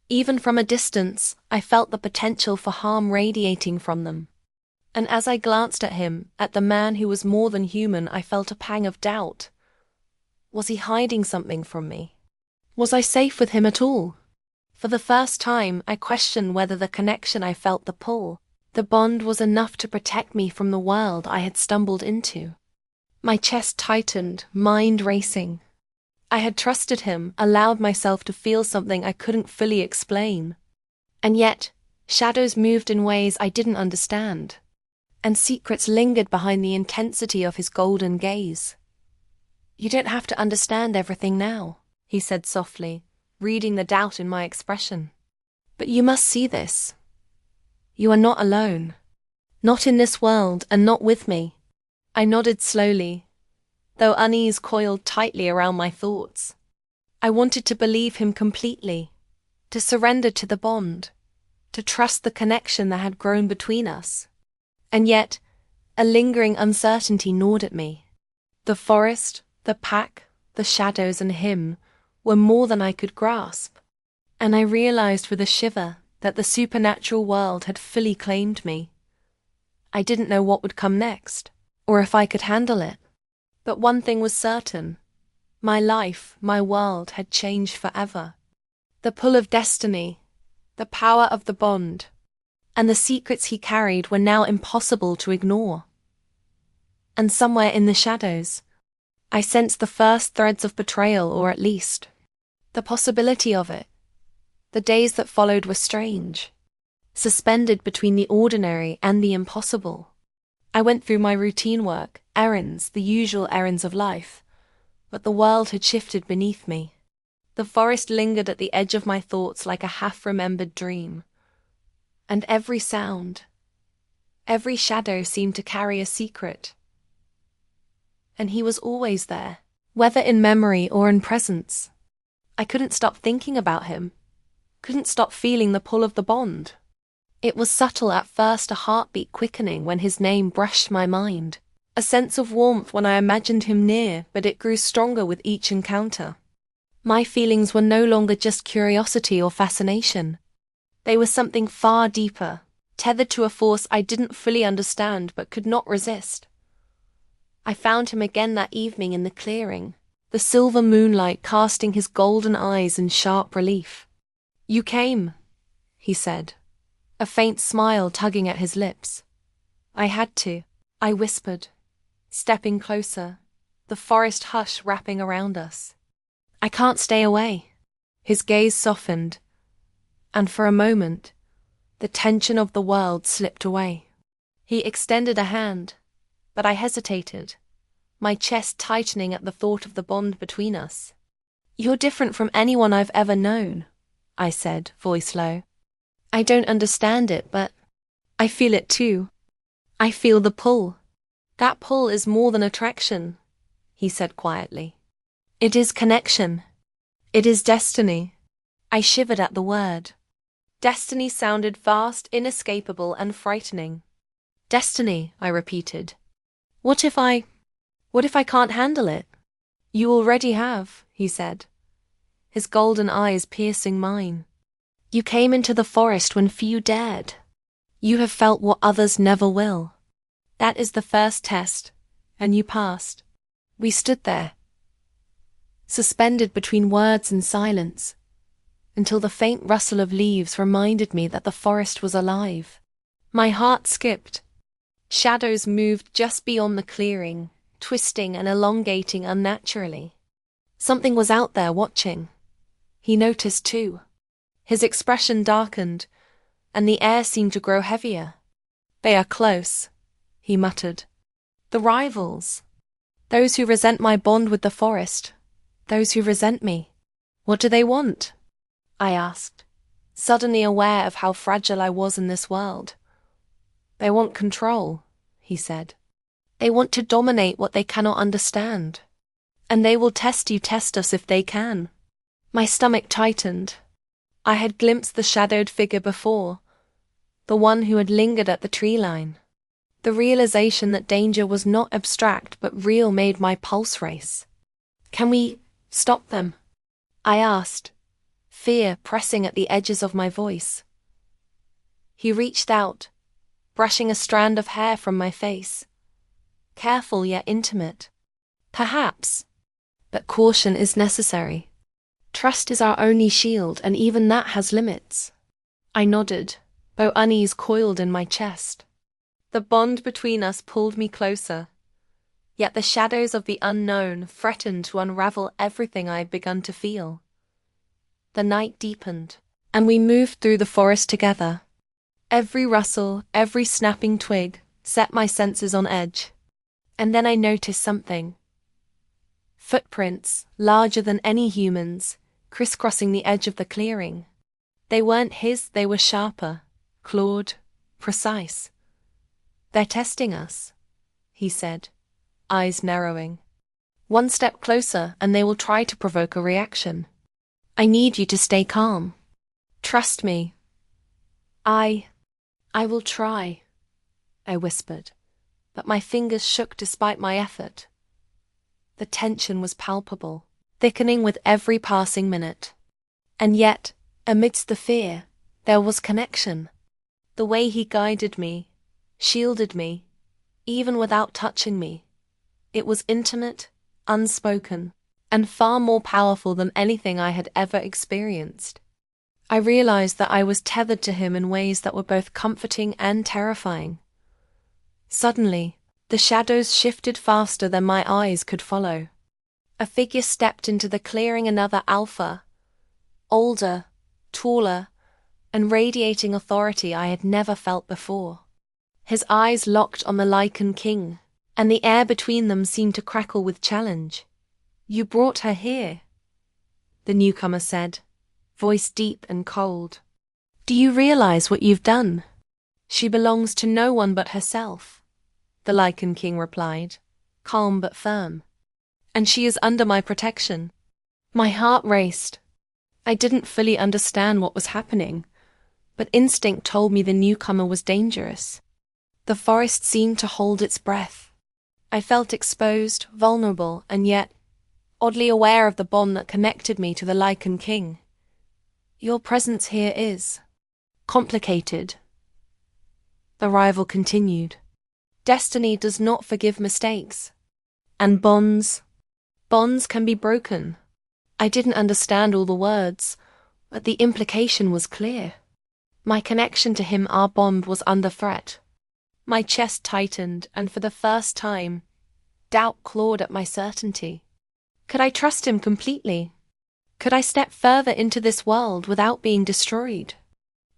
Speaker 1: Even from a distance, I felt the potential for harm radiating from them. And as I glanced at him, at the man who was more than human, I felt a pang of doubt. Was he hiding something from me? Was I safe with him at all? For the first time, I questioned whether the connection I felt, the pull, the bond, was enough to protect me from the world I had stumbled into. My chest tightened, mind racing. I had trusted him, allowed myself to feel something I couldn't fully explain. And yet, shadows moved in ways I didn't understand, and secrets lingered behind the intensity of his golden gaze. "You don't have to understand everything now," he said softly, reading the doubt in my expression. "But you must see this. You are not alone. Not in this world, and not with me." I nodded slowly, though unease coiled tightly around my thoughts. I wanted to believe him completely, to surrender to the bond, to trust the connection that had grown between us. And yet, A lingering uncertainty gnawed at me. The forest, the pack, the shadows and him were more than I could grasp. And I realized with a shiver that the supernatural world had fully claimed me. I didn't know what would come next, or if I could handle it. But one thing was certain. My life, my world had changed forever. The pull of destiny, the power of the bond, and the secrets he carried were now impossible to ignore. And somewhere in the shadows, I sensed the first threads of betrayal, or at least the possibility of it. The days that followed were strange, suspended between the ordinary and the impossible. I went through my routine work, errands, the usual errands of life, but the world had shifted beneath me. The forest lingered at the edge of my thoughts like a half-remembered dream. And every sound, every shadow seemed to carry a secret. And he was always there, whether in memory or in presence. I couldn't stop thinking about him, couldn't stop feeling the pull of the bond. It was subtle at first, a heartbeat quickening when his name brushed my mind, a sense of warmth when I imagined him near, but it grew stronger with each encounter. My feelings were no longer just curiosity or fascination. They were something far deeper, tethered to a force I didn't fully understand but could not resist. I found him again that evening in the clearing, the silver moonlight casting his golden eyes in sharp relief. "You came," he said, a faint smile tugging at his lips. "I had to," I whispered, stepping closer, the forest hush wrapping around us. "I can't stay away." His gaze softened, and for a moment, the tension of the world slipped away. He extended a hand, but I hesitated, my chest tightening at the thought of the bond between us. "You're different from anyone I've ever known," I said, voice low. "I don't understand it, but I feel it too. I feel the pull." "That pull is more than attraction," he said quietly. "It is connection. It is destiny." I shivered at the word. Destiny sounded vast, inescapable, and frightening. "Destiny," I repeated. What if I can't handle it?" "You already have," he said, his golden eyes piercing mine. "You came into the forest when few dared. You have felt what others never will. That is the first test, and you passed." We stood there, suspended between words and silence, until the faint rustle of leaves reminded me that the forest was alive. My heart skipped. Shadows moved just beyond the clearing, twisting and elongating unnaturally. Something was out there watching. He noticed too. His expression darkened, and the air seemed to grow heavier. "They are close," he muttered. "The rivals. Those who resent my bond with the forest. Those who resent me. What do they want?" I asked, suddenly aware of how fragile I was in this world. "They want control," he said. "They want to dominate what they cannot understand. And they will test us if they can." My stomach tightened. I had glimpsed the shadowed figure before, the one who had lingered at the tree line. The realization that danger was not abstract but real made my pulse race. "Can we stop them?" I asked, fear pressing at the edges of my voice. He reached out, brushing a strand of hair from my face. Careful yet intimate. "Perhaps, but caution is necessary. Trust is our only shield, and even that has limits." I nodded, though unease coiled in my chest. The bond between us pulled me closer, yet the shadows of the unknown threatened to unravel everything I had begun to feel. The night deepened, and we moved through the forest together. Every rustle, every snapping twig set my senses on edge. And then I noticed something. Footprints, larger than any humans, crisscrossing the edge of the clearing. They weren't his, they were sharper, clawed, precise. "They're testing us," he said, eyes narrowing. "One step closer and they will try to provoke a reaction. I need you to stay calm. Trust me." I will try," I whispered, but my fingers shook despite my effort. The tension was palpable, thickening with every passing minute. And yet, amidst the fear, there was connection. The way he guided me, shielded me, even without touching me. It was intimate, unspoken, and far more powerful than anything I had ever experienced. I realized that I was tethered to him in ways that were both comforting and terrifying. Suddenly, the shadows shifted faster than my eyes could follow. A figure stepped into the clearing, another alpha, older, taller, and radiating authority I had never felt before. His eyes locked on the Lycan king, and the air between them seemed to crackle with challenge. "You brought her here," the newcomer said, voice deep and cold. "Do you realize what you've done? She belongs to no one but herself," the Lycan king replied, calm but firm. "And she is under my protection." My heart raced. I didn't fully understand what was happening, but instinct told me the newcomer was dangerous. The forest seemed to hold its breath. I felt exposed, vulnerable, and yet oddly aware of the bond that connected me to the Lycan king. "Your presence here is complicated," the rival continued. "Destiny does not forgive mistakes. And bonds can be broken." I didn't understand all the words, but the implication was clear. My connection to him, our bond, was under threat. My chest tightened, and for the first time, doubt clawed at my certainty. Could I trust him completely? Could I step further into this world without being destroyed?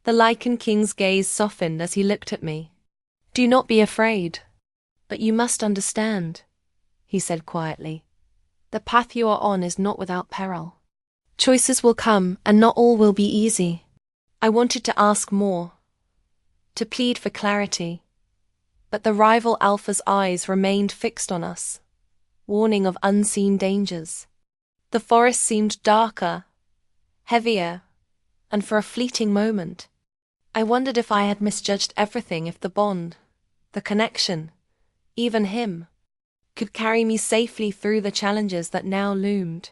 Speaker 1: The Lycan king's gaze softened as he looked at me. "Do not be afraid. But you must understand," he said quietly. "The path you are on is not without peril. Choices will come, and not all will be easy." I wanted to ask more, to plead for clarity, but the rival alpha's eyes remained fixed on us, warning of unseen dangers. The forest seemed darker, heavier, and for a fleeting moment, I wondered if I had misjudged everything, if the bond, the connection, even him, could carry me safely through the challenges that now loomed.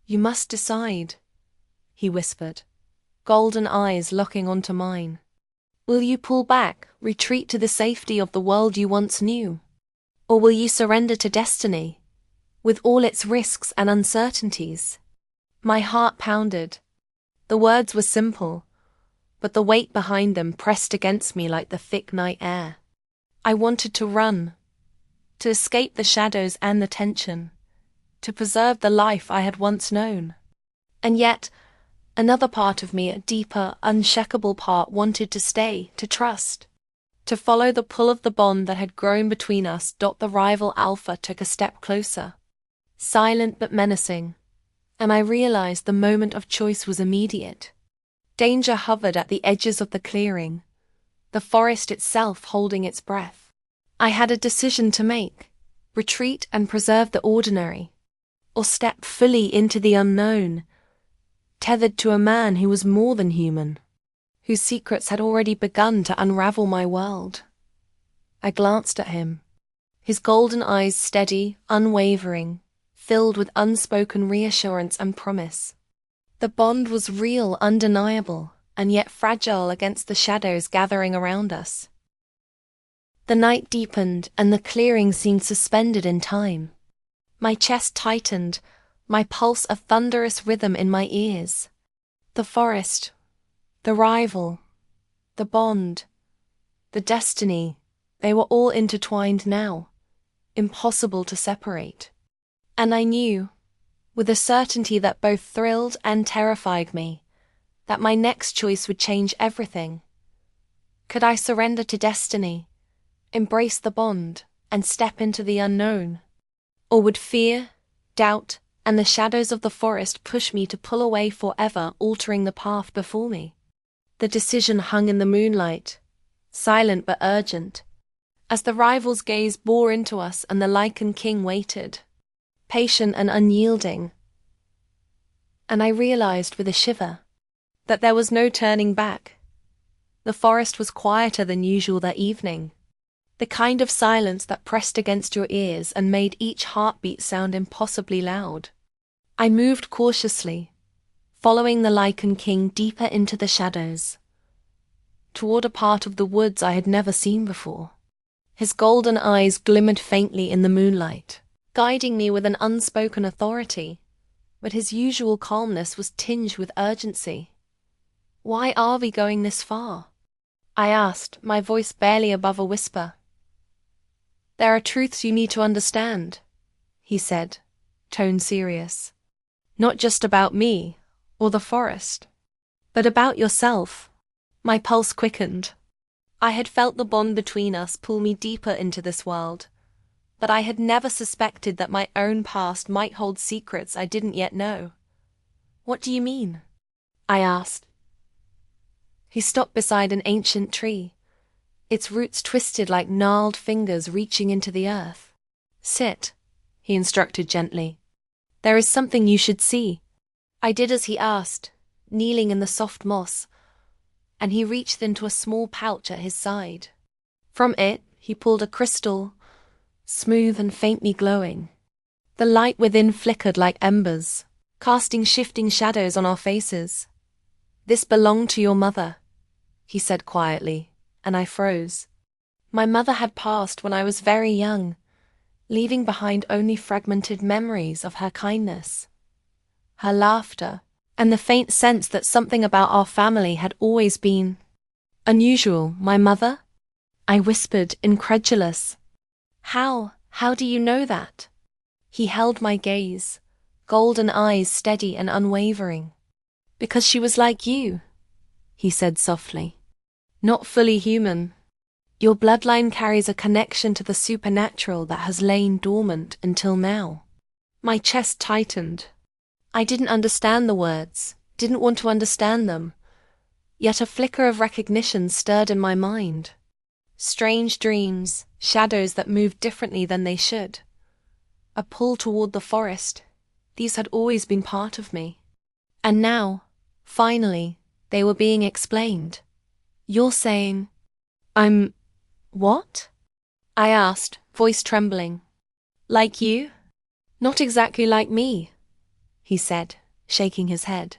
Speaker 1: "You must decide," he whispered, golden eyes locking onto mine. "Will you pull back, retreat to the safety of the world you once knew? Or will you surrender to destiny, with all its risks and uncertainties?" My heart pounded. The words were simple, but the weight behind them pressed against me like the thick night air. I wanted to run, to escape the shadows and the tension, to preserve the life I had once known. And yet, another part of me, a deeper, unshakable part, wanted to stay, to trust, to follow the pull of the bond that had grown between us. The rival alpha took a step closer, silent but menacing, and I realized the moment of choice was immediate. Danger hovered at the edges of the clearing, the forest itself holding its breath. I had a decision to make: retreat and preserve the ordinary, or step fully into the unknown, tethered to a man who was more than human, whose secrets had already begun to unravel my world. I glanced at him, his golden eyes steady, unwavering, filled with unspoken reassurance and promise. The bond was real, undeniable, and yet fragile against the shadows gathering around us. The night deepened, and the clearing seemed suspended in time. My chest tightened, my pulse a thunderous rhythm in my ears. The forest, the rival, the bond, the destiny, they were all intertwined now, impossible to separate. And I knew, with a certainty that both thrilled and terrified me, that my next choice would change everything. Could I surrender to destiny, embrace the bond, and step into the unknown? Or would fear, doubt, and the shadows of the forest push me to pull away forever, altering the path before me? The decision hung in the moonlight, silent but urgent, as the rival's gaze bore into us and the Lycan king waited, patient and unyielding. And I realized with a shiver that there was no turning back. The forest was quieter than usual that evening. The kind of silence that pressed against your ears and made each heartbeat sound impossibly loud. I moved cautiously, following the Lycan king deeper into the shadows, toward a part of the woods I had never seen before. His golden eyes glimmered faintly in the moonlight, guiding me with an unspoken authority, but his usual calmness was tinged with urgency. "Why are we going this far?" I asked, my voice barely above a whisper. "There are truths you need to understand," he said, tone serious. "Not just about me, or the forest, but about yourself." My pulse quickened. I had felt the bond between us pull me deeper into this world, but I had never suspected that my own past might hold secrets I didn't yet know. "What do you mean?" I asked. He stopped beside an ancient tree, its roots twisted like gnarled fingers reaching into the earth. "Sit," he instructed gently. "There is something you should see." I did as he asked, kneeling in the soft moss, and he reached into a small pouch at his side. From it, he pulled a crystal, smooth and faintly glowing. The light within flickered like embers, casting shifting shadows on our faces. "This belonged to your mother," he said quietly, and I froze. My mother had passed when I was very young, leaving behind only fragmented memories of her kindness, her laughter, and the faint sense that something about our family had always been unusual. "My mother?" I whispered, incredulous. How do you know that?" He held my gaze, golden eyes steady and unwavering. "Because she was like you," he said softly. "Not fully human. Your bloodline carries a connection to the supernatural that has lain dormant until now." My chest tightened. I didn't understand the words, didn't want to understand them, yet a flicker of recognition stirred in my mind. Strange dreams, shadows that moved differently than they should. A pull toward the forest, these had always been part of me. And now, finally, they were being explained. "You're saying, I'm... what?" I asked, voice trembling. "Like you?" "Not exactly like me," he said, shaking his head.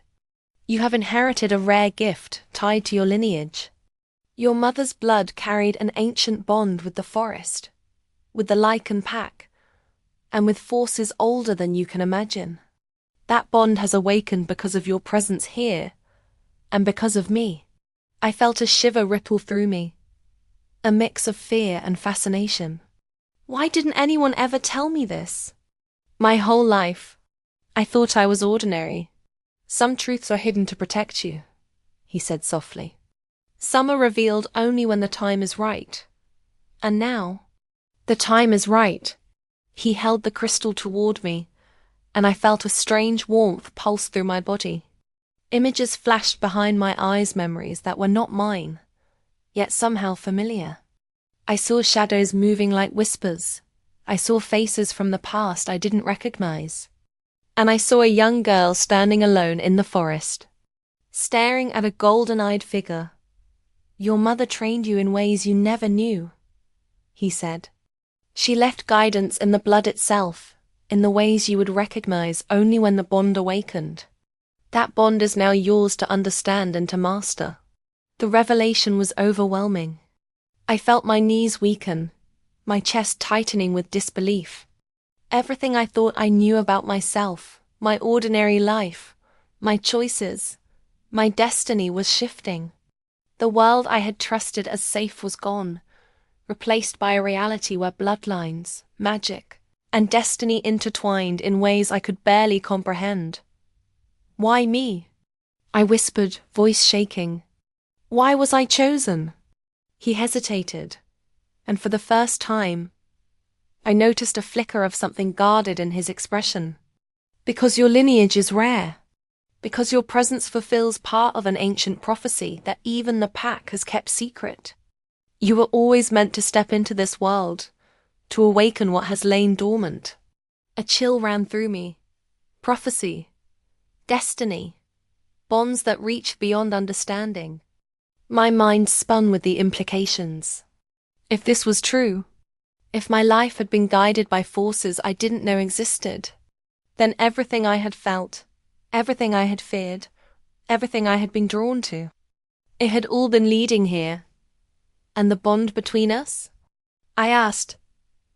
Speaker 1: "You have inherited a rare gift tied to your lineage. Your mother's blood carried an ancient bond with the forest, with the Lycan pack, and with forces older than you can imagine. That bond has awakened because of your presence here, and because of me." I felt a shiver ripple through me, a mix of fear and fascination. Why didn't anyone ever tell me this? My whole life, I thought I was ordinary. "Some truths are hidden to protect you," he said softly. "Some are revealed only when the time is right. And now, the time is right." He held the crystal toward me, and I felt a strange warmth pulse through my body. Images flashed behind my eyes, memories that were not mine, yet somehow familiar. I saw shadows moving like whispers. I saw faces from the past I didn't recognize. And I saw a young girl standing alone in the forest, staring at a golden-eyed figure. "Your mother trained you in ways you never knew," he said. "She left guidance in the blood itself, in the ways you would recognize only when the bond awakened. That bond is now yours to understand and to master." The revelation was overwhelming. I felt my knees weaken, my chest tightening with disbelief. Everything I thought I knew about myself, my ordinary life, my choices, my destiny was shifting. The world I had trusted as safe was gone, replaced by a reality where bloodlines, magic, and destiny intertwined in ways I could barely comprehend. "Why me?" I whispered, voice shaking. "Why was I chosen?" He hesitated, and for the first time, I noticed a flicker of something guarded in his expression. "Because your lineage is rare. Because your presence fulfills part of an ancient prophecy that even the pack has kept secret. You were always meant to step into this world, to awaken what has lain dormant." A chill ran through me. Prophecy, destiny, bonds that reach beyond understanding. My mind spun with the implications. If this was true, if my life had been guided by forces I didn't know existed, then everything I had felt, everything I had feared, everything I had been drawn to, it had all been leading here. And the bond between us? I asked,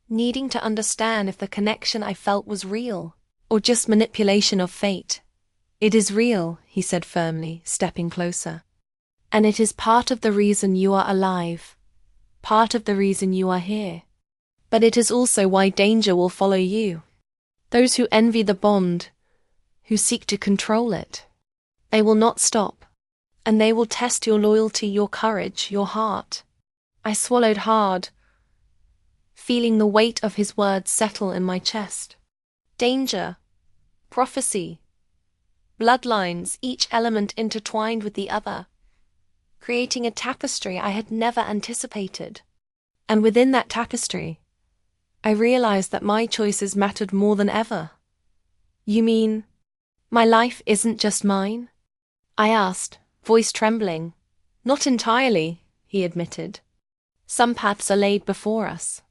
Speaker 1: needing to understand if the connection I felt was real, or just manipulation of fate. It is real, he said firmly, stepping closer. And it is part of the reason you are alive, part of the reason you are here. But it is also why danger will follow you. Those who envy the bond, who seek to control it, they will not stop, and they will test your loyalty, your courage, your heart. I swallowed hard, feeling the weight of his words settle in my chest. Danger, prophecy, bloodlines, each element intertwined with the other, creating a tapestry I had never anticipated. And within that tapestry, I realized that my choices mattered more than ever. You mean, my life isn't just mine? I asked, voice trembling. Not entirely, he admitted. Some paths are laid before us.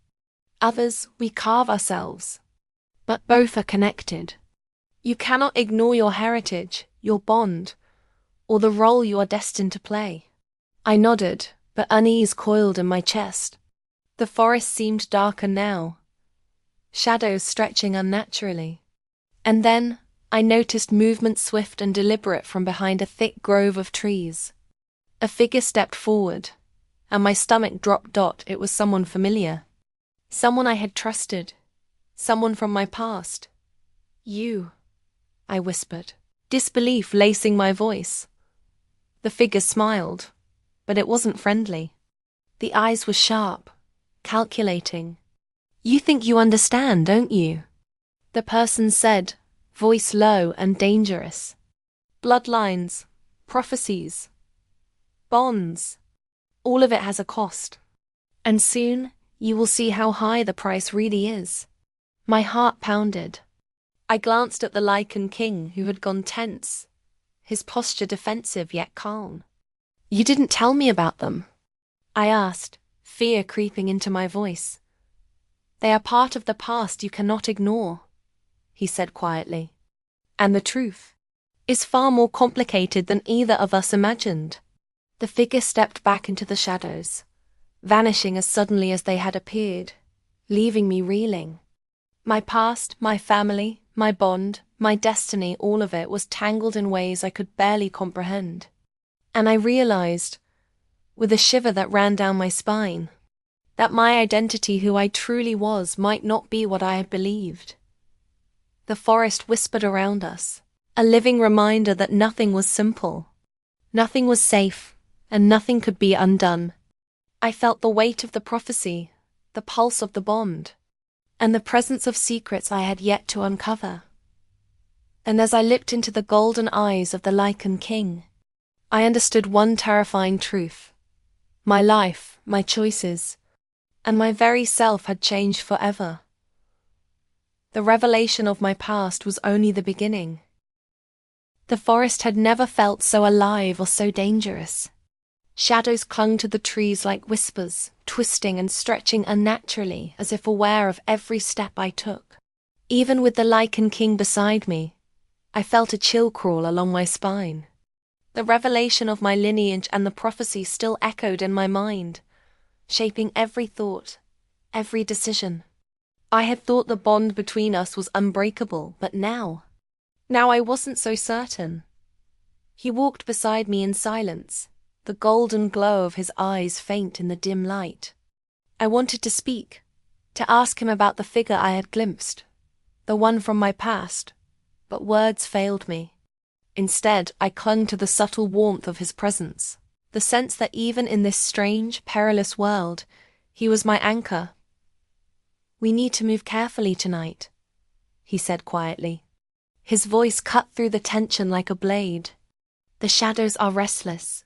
Speaker 1: Others we carve ourselves. But both are connected. You cannot ignore your heritage, your bond, or the role you are destined to play. I nodded, but unease coiled in my chest. The forest seemed darker now, shadows stretching unnaturally. And then I noticed movement swift and deliberate from behind a thick grove of trees. A figure stepped forward, and my stomach dropped. It was someone familiar. Someone I had trusted. Someone from my past. You, I whispered, disbelief lacing my voice. The figure smiled, but it wasn't friendly. The eyes were sharp, calculating. You think you understand, don't you? The person said, voice low and dangerous. Bloodlines, prophecies, bonds, all of it has a cost. And soon you will see how high the price really is. My heart pounded. I glanced at the Lycan king who had gone tense, his posture defensive yet calm. You didn't tell me about them, I asked, fear creeping into my voice. They are part of the past you cannot ignore, he said quietly. And the truth is far more complicated than either of us imagined. The figure stepped back into the shadows, vanishing as suddenly as they had appeared, leaving me reeling. My past, my family, my bond, my destiny, all of it was tangled in ways I could barely comprehend. And I realized, with a shiver that ran down my spine, that my identity, who I truly was, might not be what I had believed. The forest whispered around us, a living reminder that nothing was simple, nothing was safe, and nothing could be undone. I felt the weight of the prophecy, the pulse of the bond, and the presence of secrets I had yet to uncover. And as I looked into the golden eyes of the Lycan king, I understood one terrifying truth. My life, my choices, and my very self had changed forever. The revelation of my past was only the beginning. The forest had never felt so alive or so dangerous. Shadows clung to the trees like whispers, twisting and stretching unnaturally as if aware of every step I took. Even with the Lycan king beside me, I felt a chill crawl along my spine. The revelation of my lineage and the prophecy still echoed in my mind, shaping every thought, every decision. I had thought the bond between us was unbreakable, but now I wasn't so certain. He walked beside me in silence, the golden glow of his eyes faint in the dim light. I wanted to speak, to ask him about the figure I had glimpsed, the one from my past, but words failed me. Instead, I clung to the subtle warmth of his presence, the sense that even in this strange, perilous world, he was my anchor. We need to move carefully tonight, he said quietly. His voice cut through the tension like a blade. The shadows are restless.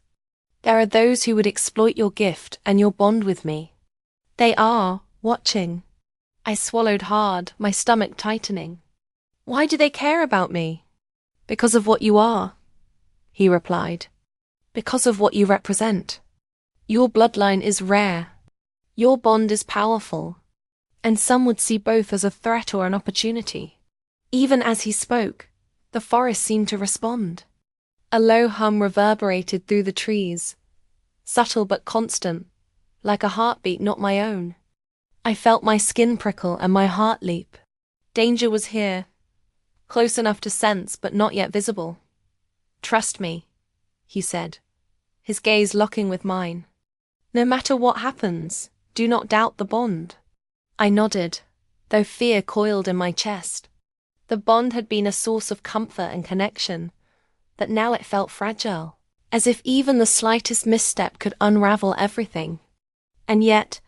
Speaker 1: There are those who would exploit your gift and your bond with me. They are watching. I swallowed hard, my stomach tightening. Why do they care about me? Because of what you are, he replied. Because of what you represent. Your bloodline is rare. Your bond is powerful, and some would see both as a threat or an opportunity. Even as he spoke, the forest seemed to respond. A low hum reverberated through the trees, subtle but constant, like a heartbeat not my own. I felt my skin prickle and my heart leap. Danger was here, close enough to sense but not yet visible. "Trust me," he said, his gaze locking with mine. "No matter what happens, do not doubt the bond." I nodded, though fear coiled in my chest. The bond had been a source of comfort and connection, but now it felt fragile, as if even the slightest misstep could unravel everything. And yet,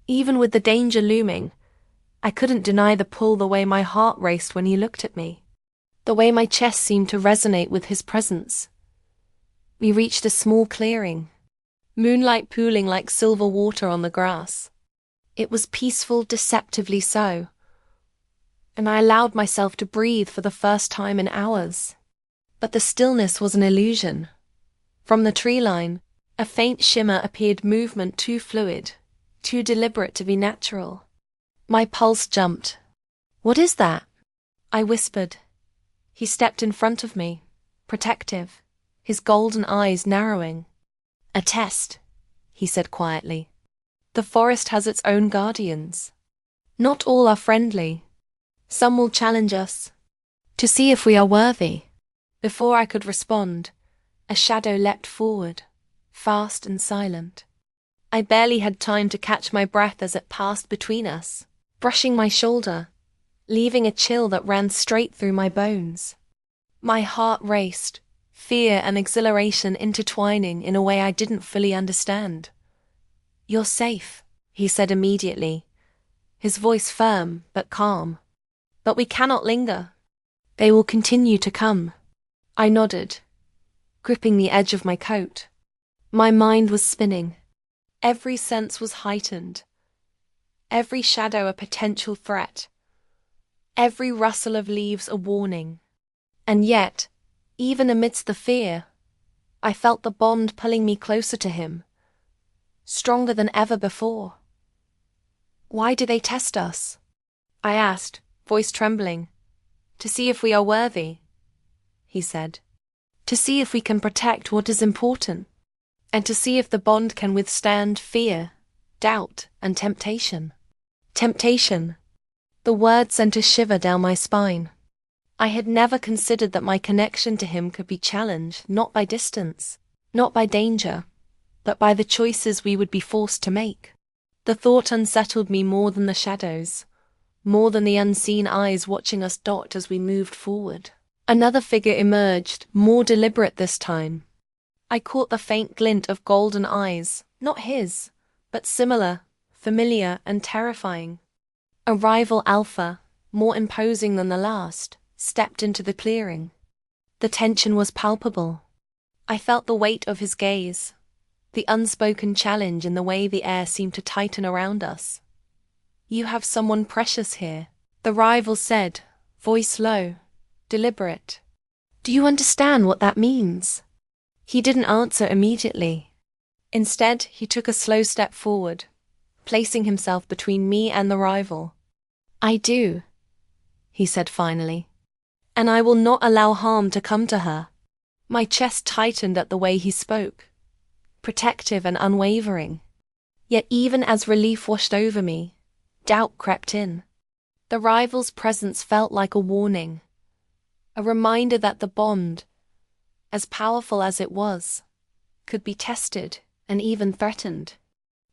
Speaker 1: even with the danger looming, I couldn't deny the pull, the way my heart raced when he looked at me, the way my chest seemed to resonate with his presence. We reached a small clearing, moonlight pooling like silver water on the grass. It was peaceful, deceptively so, and I allowed myself to breathe for the first time in hours. But the stillness was an illusion. From the tree line, a faint shimmer appeared, movement too fluid, too deliberate to be natural. My pulse jumped. "What is that?" I whispered. He stepped in front of me, protective, his golden eyes narrowing. "A test," he said quietly. "The forest has its own guardians. Not all are friendly. Some will challenge us, to see if we are worthy." Before I could respond, a shadow leapt forward, fast and silent. I barely had time to catch my breath as it passed between us, brushing my shoulder, leaving a chill that ran straight through my bones. My heart raced, fear and exhilaration intertwining in a way I didn't fully understand. "You're safe," he said immediately, his voice firm but calm. "But we cannot linger. They will continue to come." I nodded, gripping the edge of my coat. My mind was spinning. Every sense was heightened. Every shadow a potential threat. Every rustle of leaves a warning. And yet, even amidst the fear, I felt the bond pulling me closer to him, stronger than ever before. "Why do they test us?" I asked, voice trembling. "To see if we are worthy," he said. "To see if we can protect what is important, and to see if the bond can withstand fear, doubt, and temptation." Temptation. The word sent a shiver down my spine. I had never considered that my connection to him could be challenged, not by distance, not by danger, but by the choices we would be forced to make. The thought unsettled me more than the shadows, more than the unseen eyes watching us dot as we moved forward. Another figure emerged, more deliberate this time. I caught the faint glint of golden eyes, not his, but similar, familiar, and terrifying. A rival alpha, more imposing than the last, stepped into the clearing. The tension was palpable. I felt the weight of his gaze, the unspoken challenge in the way the air seemed to tighten around us. "You have someone precious here," the rival said, voice low, deliberate. "Do you understand what that means?" He didn't answer immediately. Instead, he took a slow step forward, placing himself between me and the rival. "I do," he said finally. "And I will not allow harm to come to her." My chest tightened at the way he spoke, protective and unwavering. Yet even as relief washed over me, doubt crept in. The rival's presence felt like a warning, a reminder that the bond, as powerful as it was, could be tested and even threatened.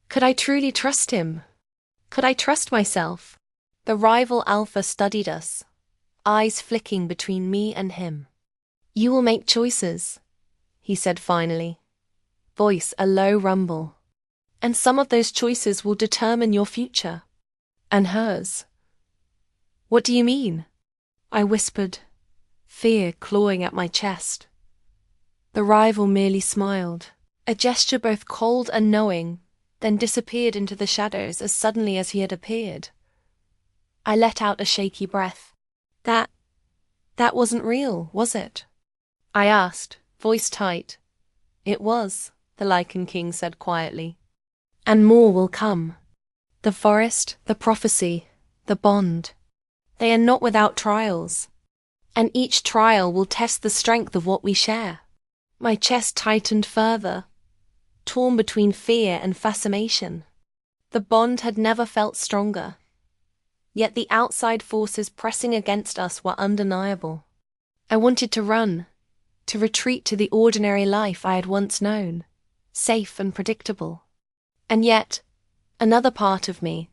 Speaker 1: Could I truly trust him? Could I trust myself? The rival alpha studied us, eyes flicking between me and him. "You will make choices," he said finally, voice a low rumble. "And some of those choices will determine your future. And hers." "What do you mean?" I whispered, fear clawing at my chest. The rival merely smiled, a gesture both cold and knowing, then disappeared into the shadows as suddenly as he had appeared. I let out a shaky breath. That wasn't real, was it?" I asked, voice tight. "It was," the Lycan King said quietly. "And more will come." The forest, the prophecy, the bond. They are not without trials. And each trial will test the strength of what we share. My chest tightened further, torn between fear and fascination. The bond had never felt stronger. Yet the outside forces pressing against us were undeniable. I wanted to run, to retreat to the ordinary life I had once known, safe and predictable. And yet, another part of me,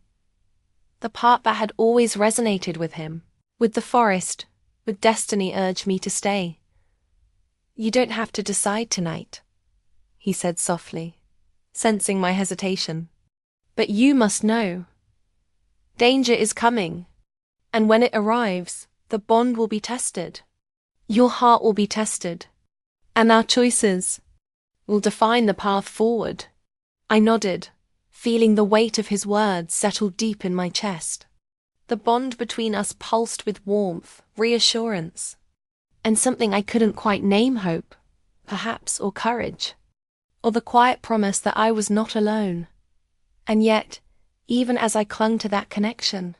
Speaker 1: the part that had always resonated with him, with the forest, with destiny, urged me to stay. "You don't have to decide tonight," he said softly, sensing my hesitation. "But you must know. Danger is coming, and when it arrives, the bond will be tested. Your heart will be tested, and our choices will define the path forward." I nodded, feeling the weight of his words settle deep in my chest. The bond between us pulsed with warmth, reassurance, and something I couldn't quite name: hope, perhaps, or courage, or the quiet promise that I was not alone. And yet, even as I clung to that connection,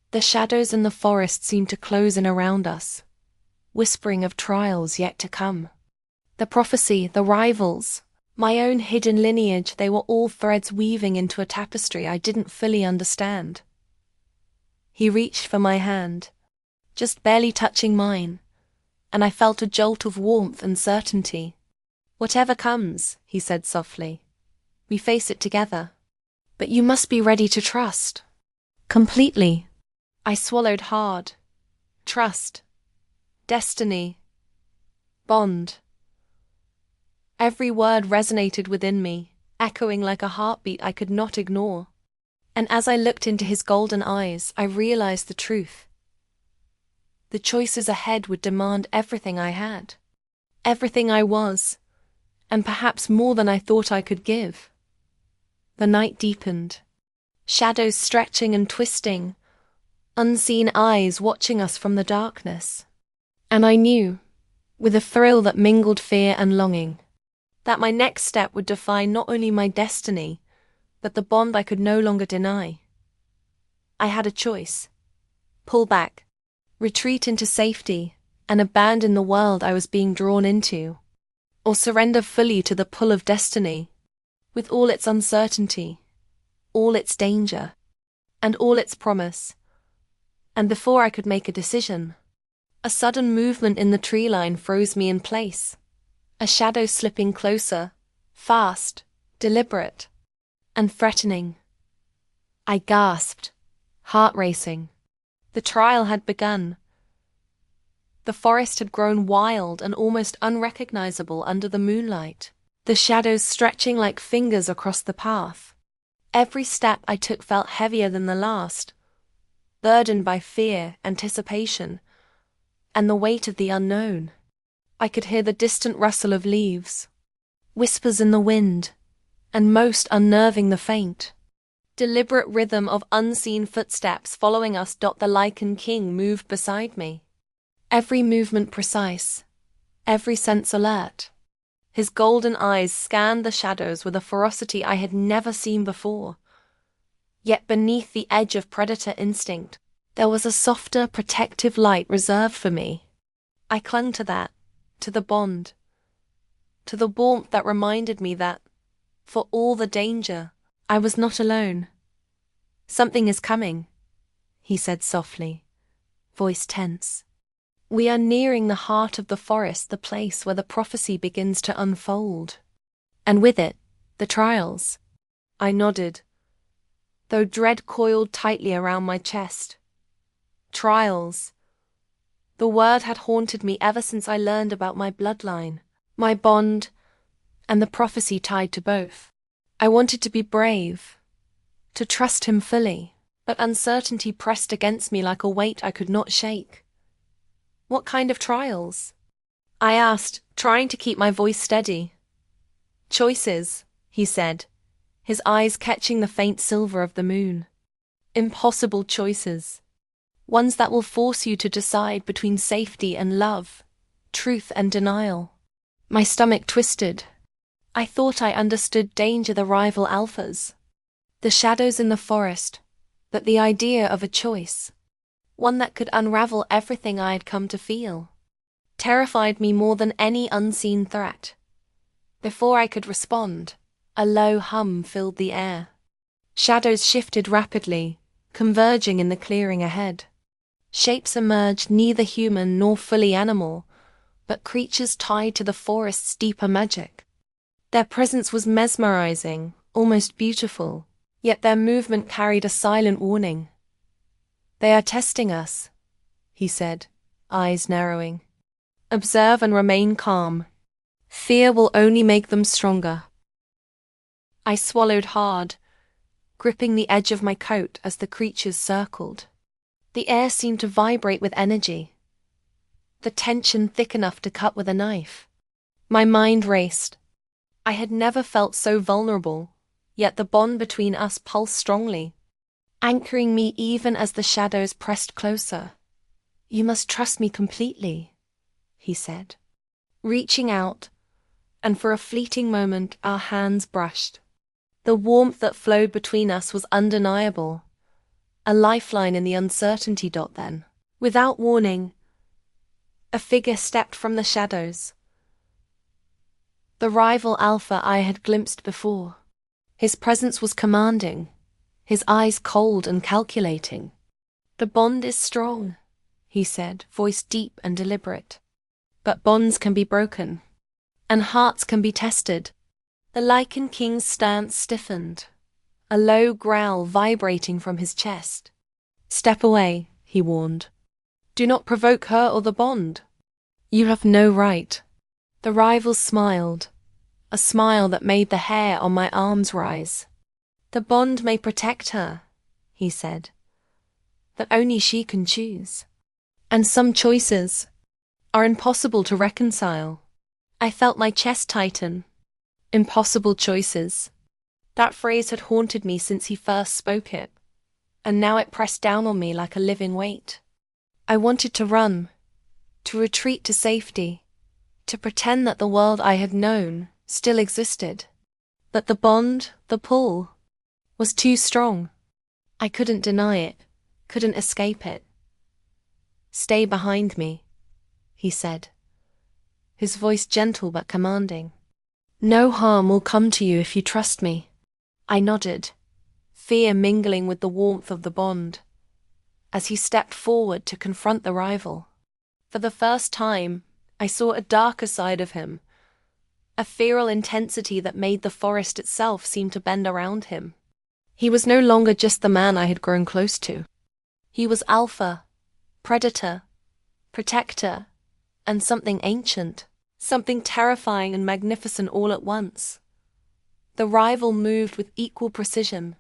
Speaker 1: the shadows in the forest seemed to close in around us, whispering of trials yet to come. The prophecy, the rivals, my own hidden lineage, they were all threads weaving into a tapestry I didn't fully understand. He reached for my hand, just barely touching mine, and I felt a jolt of warmth and certainty. "Whatever comes," he said softly, "we face it together. But you must be ready to trust." Completely. I swallowed hard. Trust. Destiny. Bond. Every word resonated within me, echoing like a heartbeat I could not ignore. And as I looked into his golden eyes, I realized the truth. The choices ahead would demand everything I had, everything I was, and perhaps more than I thought I could give. The night deepened, shadows stretching and twisting, unseen eyes watching us from the darkness. And I knew, with a thrill that mingled fear and longing, that my next step would define not only my destiny, but the bond I could no longer deny. I had a choice: pull back, retreat into safety, and abandon the world I was being drawn into, or surrender fully to the pull of destiny, with all its uncertainty, all its danger, and all its promise. And before I could make a decision, a sudden movement in the tree line froze me in place, a shadow slipping closer, fast, deliberate, and threatening. I gasped, heart racing. The trial had begun. The forest had grown wild and almost unrecognizable under the moonlight, the shadows stretching like fingers across the path. Every step I took felt heavier than the last, burdened by fear, anticipation, and the weight of the unknown. I could hear the distant rustle of leaves, whispers in the wind, and most unnerving, the faint, deliberate rhythm of unseen footsteps following us. The Lycan king moved beside me, every movement precise, every sense alert. His golden eyes scanned the shadows with a ferocity I had never seen before. Yet beneath the edge of predator instinct, there was a softer, protective light reserved for me. I clung to that, to the bond, to the warmth that reminded me that, for all the danger, I was not alone. "Something is coming," he said softly, voice tense. "We are nearing the heart of the forest, the place where the prophecy begins to unfold. And with it, the trials." I nodded, though dread coiled tightly around my chest. Trials. The word had haunted me ever since I learned about my bloodline, my bond, and the prophecy tied to both. I wanted to be brave, to trust him fully, but uncertainty pressed against me like a weight I could not shake. "What kind of trials?" I asked, trying to keep my voice steady. "Choices," he said, his eyes catching the faint silver of the moon. "Impossible choices. Ones that will force you to decide between safety and love, truth and denial." My stomach twisted. I thought I understood danger, the rival alphas. The shadows in the forest, but the idea of a choice, one that could unravel everything I had come to feel, terrified me more than any unseen threat. Before I could respond, a low hum filled the air. Shadows shifted rapidly, converging in the clearing ahead. Shapes emerged, neither human nor fully animal, but creatures tied to the forest's deeper magic. Their presence was mesmerizing, almost beautiful, yet their movement carried a silent warning. "They are testing us," he said, eyes narrowing. "Observe and remain calm. Fear will only make them stronger." I swallowed hard, gripping the edge of my coat as the creatures circled. The air seemed to vibrate with energy, the tension thick enough to cut with a knife. My mind raced. I had never felt so vulnerable, yet the bond between us pulsed strongly, anchoring me even as the shadows pressed closer. "You must trust me completely," he said, reaching out, and for a fleeting moment our hands brushed. The warmth that flowed between us was undeniable, a lifeline in the uncertainty. Then, without warning, a figure stepped from the shadows. The rival alpha I had glimpsed before. His presence was commanding, his eyes cold and calculating. "The bond is strong," he said, voice deep and deliberate. "But bonds can be broken, and hearts can be tested." The Lycan King's stance stiffened, a low growl vibrating from his chest. "Step away," he warned. "Do not provoke her or the bond. You have no right." The rival smiled, a smile that made the hair on my arms rise. "The bond may protect her," he said, "but only she can choose. And some choices are impossible to reconcile." I felt my chest tighten. Impossible choices. That phrase had haunted me since he first spoke it, and now it pressed down on me like a living weight. I wanted to run, to retreat to safety, to pretend that the world I had known still existed. But the bond, the pull, was too strong. I couldn't deny it, couldn't escape it. "Stay behind me," he said, his voice gentle but commanding. "No harm will come to you if you trust me." I nodded, fear mingling with the warmth of the bond, as he stepped forward to confront the rival. For the first time, I saw a darker side of him, a feral intensity that made the forest itself seem to bend around him. He was no longer just the man I had grown close to. He was alpha, predator, protector, and something ancient. Something terrifying and magnificent all at once. The rival moved with equal precision,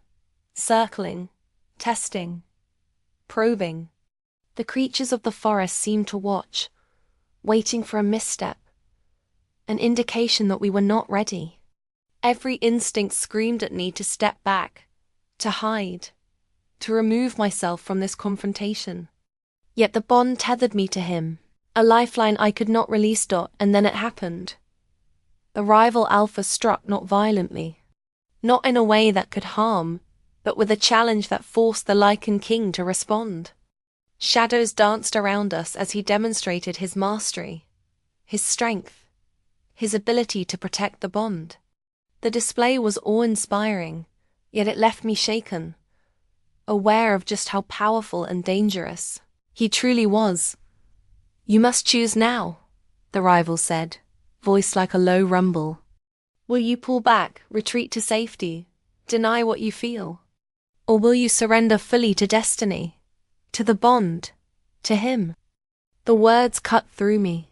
Speaker 1: circling, testing, probing. The creatures of the forest seemed to watch, waiting for a misstep, an indication that we were not ready. Every instinct screamed at me to step back, to hide, to remove myself from this confrontation. Yet the bond tethered me to him, a lifeline I could not release. And then it happened. The rival alpha struck not violently, not in a way that could harm, but with a challenge that forced the Lycan King to respond. Shadows danced around us as he demonstrated his mastery, his strength, his ability to protect the bond. The display was awe-inspiring, yet it left me shaken, aware of just how powerful and dangerous he truly was. "You must choose now," the rival said, voice like a low rumble. "Will you pull back, retreat to safety, deny what you feel? Or will you surrender fully to destiny, to the bond, to him?" The words cut through me.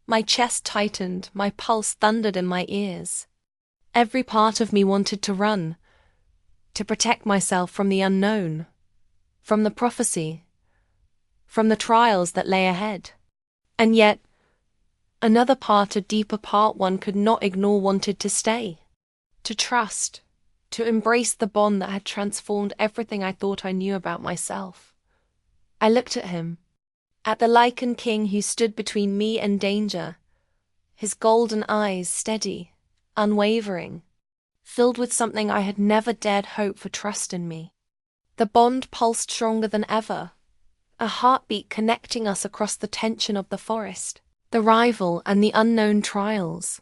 Speaker 1: My chest tightened, my pulse thundered in my ears. Every part of me wanted to run, to protect myself from the unknown, from the prophecy, from the trials that lay ahead. And yet, another part, a deeper part one could not ignore, wanted to stay, to trust, to embrace the bond that had transformed everything I thought I knew about myself. I looked at him, at the Lycan King who stood between me and danger, his golden eyes steady, unwavering. filled with something I had never dared hope for trust in me. The bond pulsed stronger than ever, a heartbeat connecting us across the tension of the forest, the rival and the unknown trials.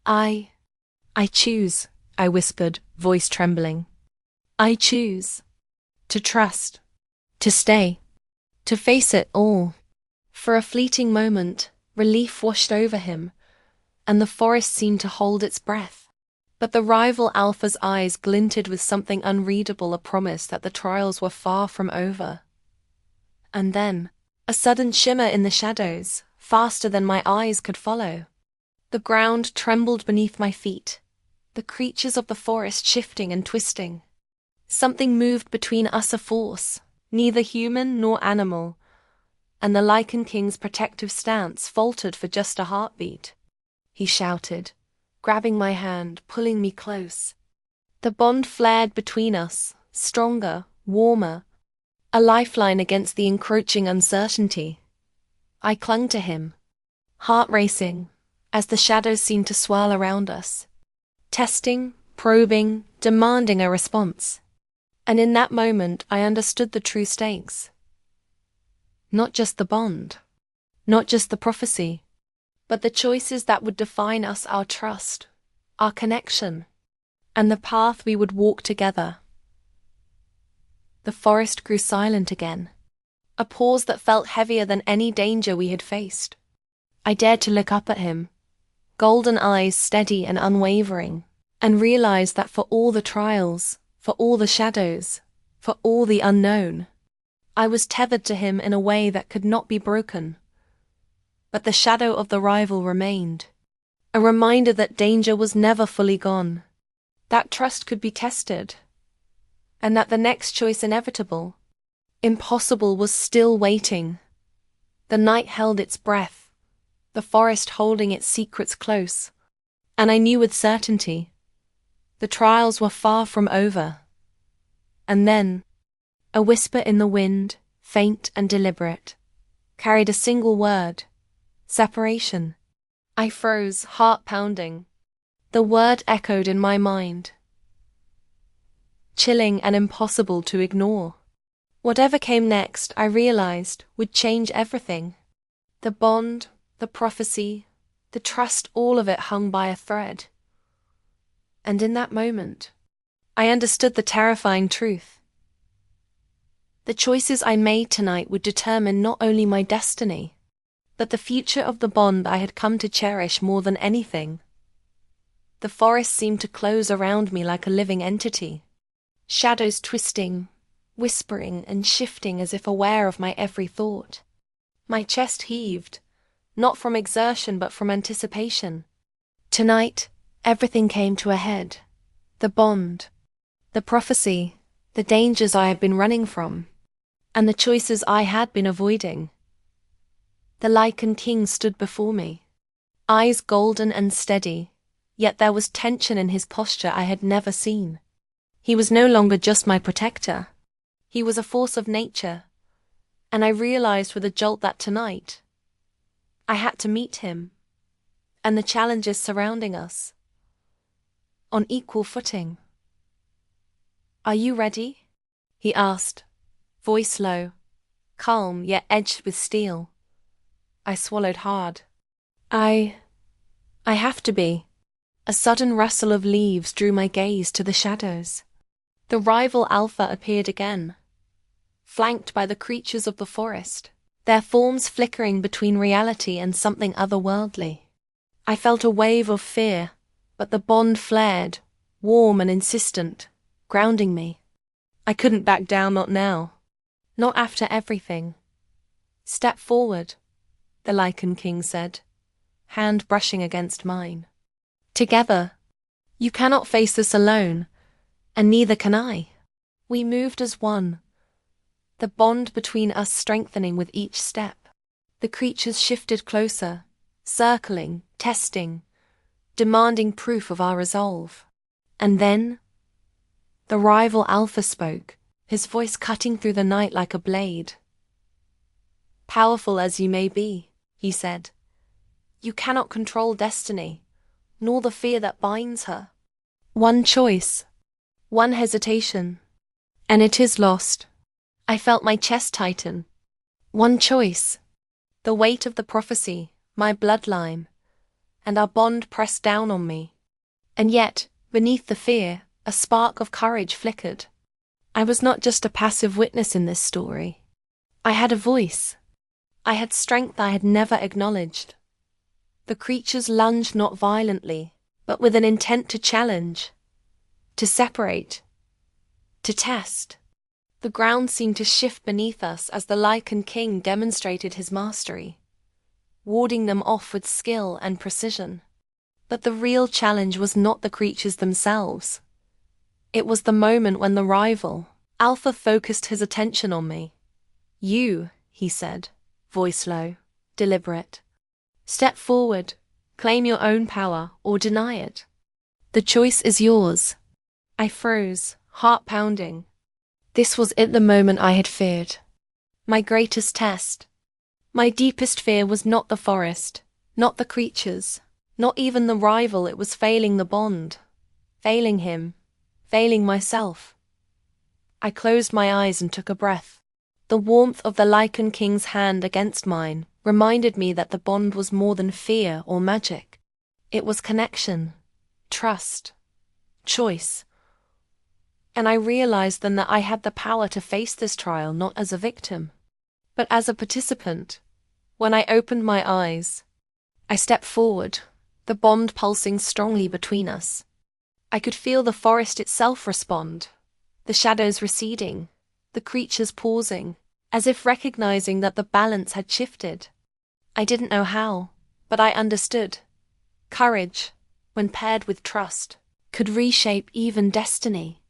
Speaker 1: I choose, I whispered, voice trembling. I choose to trust, to stay, to face it all. For a fleeting moment, relief washed over him, and the forest seemed to hold its breath. But the rival alpha's eyes glinted with something unreadable, a promise that the trials were far from over. And then, a sudden shimmer in the shadows, faster than my eyes could follow. The ground trembled beneath my feet, the creatures of the forest shifting and twisting. Something moved between us, a force, neither human nor animal, and the Lycan King's protective stance faltered for just a heartbeat. He shouted, grabbing my hand, pulling me close. The bond flared between us, stronger, warmer, a lifeline against the encroaching uncertainty. I clung to him, heart racing, as the shadows seemed to swirl around us, testing, probing, demanding a response. And in that moment, I understood the true stakes. Not just the bond, not just the prophecy, but the choices that would define us, our trust, our connection, and the path we would walk together. The forest grew silent again, a pause that felt heavier than any danger we had faced. I dared to look up at him, golden eyes steady and unwavering, and realized that for all the trials, for all the shadows, for all the unknown, I was tethered to him in a way that could not be broken. But the shadow of the rival remained, a reminder that danger was never fully gone, that trust could be tested, and that the next choice, inevitable, impossible, was still waiting. The night held its breath, the forest holding its secrets close, and I knew with certainty the trials were far from over. And then, a whisper in the wind, faint and deliberate, carried a single word: separation. I froze, heart pounding. The word echoed in my mind, chilling and impossible to ignore. Whatever came next, I realized, would change everything. The bond, the prophecy, the trust, all of it hung by a thread. And in that moment, I understood the terrifying truth. The choices I made tonight would determine not only my destiny, but the future of the bond I had come to cherish more than anything. The forest seemed to close around me like a living entity, shadows twisting, whispering and shifting as if aware of my every thought. My chest heaved, not from exertion but from anticipation. Tonight, everything came to a head. The bond, the prophecy, the dangers I had been running from, and the choices I had been avoiding. The Lycan King stood before me, eyes golden and steady, yet there was tension in his posture I had never seen. He was no longer just my protector. He was a force of nature, and I realized with a jolt that tonight, I had to meet him, and the challenges surrounding us, on equal footing. "Are you ready?" he asked, voice low, calm yet edged with steel. I swallowed hard. I have to be. A sudden rustle of leaves drew my gaze to the shadows. The rival alpha appeared again, flanked by the creatures of the forest, their forms flickering between reality and something otherworldly. I felt a wave of fear, but the bond flared, warm and insistent, grounding me. I couldn't back down, not now. Not after everything. "Step forward," the Lycan King said, hand brushing against mine. "Together. You cannot face this alone, and neither can I." We moved as one, the bond between us strengthening with each step. The creatures shifted closer, circling, testing, demanding proof of our resolve. And then, the rival alpha spoke, his voice cutting through the night like a blade. "Powerful as you may be," he said, "you cannot control destiny, nor the fear that binds her. One choice, one hesitation, and it is lost. I felt my chest tighten. One choice, the weight of the prophecy, my bloodline, and our bond pressed down on me. And yet, beneath the fear, a spark of courage flickered. I was not just a passive witness in this story. I had a voice. I had strength I had never acknowledged. The creatures lunged not violently, but with an intent to challenge, to separate, to test. The ground seemed to shift beneath us as the Lycan king demonstrated his mastery, warding them off with skill and precision. But the real challenge was not the creatures themselves. It was the moment when the rival, Alpha, focused his attention on me. "You," he said, voice low, deliberate. "Step forward, claim your own power, or deny it. The choice is yours." I froze, heart pounding. This was it, the moment I had feared. My greatest test. My deepest fear was not the forest, not the creatures, not even the rival. It was failing the bond, failing him, failing myself. I closed my eyes and took a breath. The warmth of the Lycan king's hand against mine reminded me that the bond was more than fear or magic. It was connection, trust, choice. And I realized then that I had the power to face this trial not as a victim, but as a participant. When I opened my eyes, I stepped forward, the bond pulsing strongly between us. I could feel the forest itself respond, the shadows receding, the creatures pausing, as if recognizing that the balance had shifted. I didn't know how, but I understood. Courage, when paired with trust, could reshape even destiny.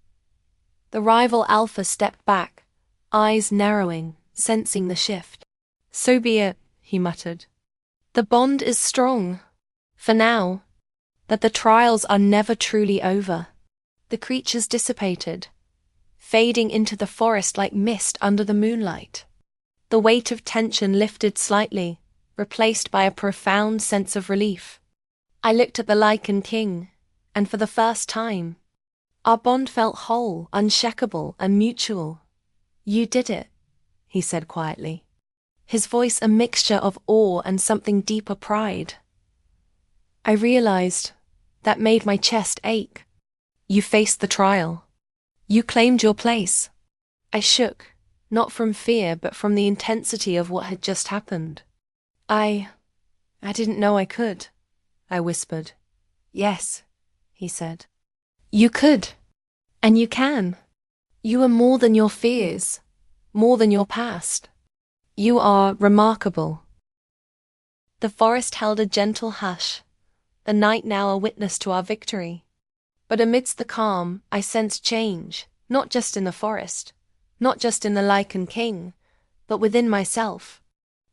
Speaker 1: The rival Alpha stepped back, eyes narrowing, sensing the shift. "So be it," he muttered. "The bond is strong. For now. That the trials are never truly over." The creatures dissipated, fading into the forest like mist under the moonlight. The weight of tension lifted slightly, replaced by a profound sense of relief. I looked at the Lycan king, and for the first time, our bond felt whole, unshakable, and mutual. "You did it," he said quietly, his voice a mixture of awe and something deeper pride. I realized that made my chest ache. "You faced the trial. You claimed your place." I shook, not from fear but from the intensity of what had just happened. I didn't know I could," I whispered. "Yes," he said. "You could. And you can. You are more than your fears, more than your past. You are remarkable." The forest held a gentle hush, the night now a witness to our victory. But amidst the calm, I sensed change, not just in the forest, not just in the Lycan king, but within myself.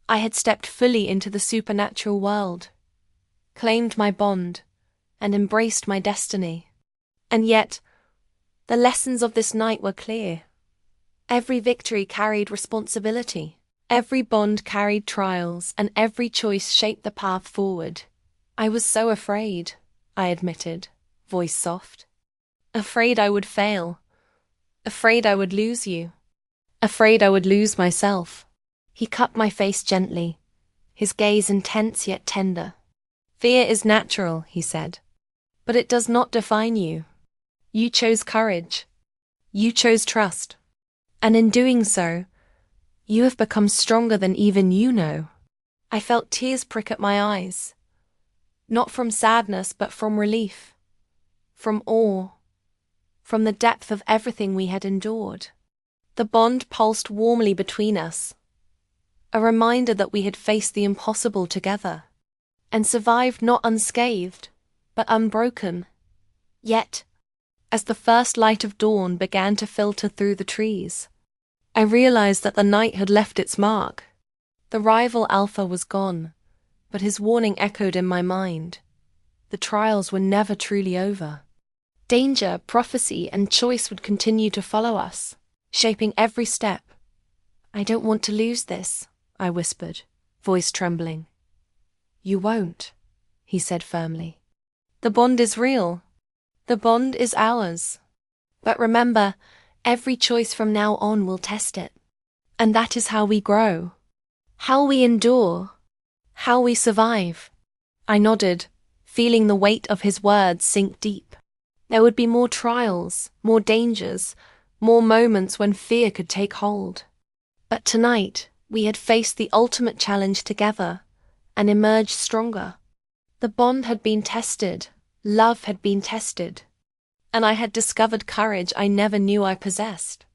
Speaker 1: I had stepped fully into the supernatural world, claimed my bond, and embraced my destiny. And yet, the lessons of this night were clear. Every victory carried responsibility. Every bond carried trials, and every choice shaped the path forward. I was so afraid, I admitted, voice soft. Afraid I would fail. Afraid I would lose you. Afraid I would lose myself. He cupped my face gently, his gaze intense yet tender. "Fear is natural," he said, "but it does not define you. You chose courage. You chose trust. And in doing so, you have become stronger than even you know." I felt tears prick at my eyes, not from sadness but from relief, from awe, from the depth of everything we had endured. The bond pulsed warmly between us, a reminder that we had faced the impossible together, and survived not unscathed, but unbroken. Yet, as the first light of dawn began to filter through the trees, I realized that the night had left its mark. The rival Alpha was gone, but his warning echoed in my mind. The trials were never truly over. Danger, prophecy, and choice would continue to follow us, shaping every step. "I don't want to lose this," I whispered, voice trembling. "You won't," he said firmly. "The bond is real. The bond is ours. But remember, every choice from now on will test it. And that is how we grow. How we endure. How we survive. I nodded, feeling the weight of his words sink deep. There would be more trials, more dangers, more moments when fear could take hold. But tonight, we had faced the ultimate challenge together and emerged stronger. The bond had been tested, love had been tested, and I had discovered courage I never knew I possessed.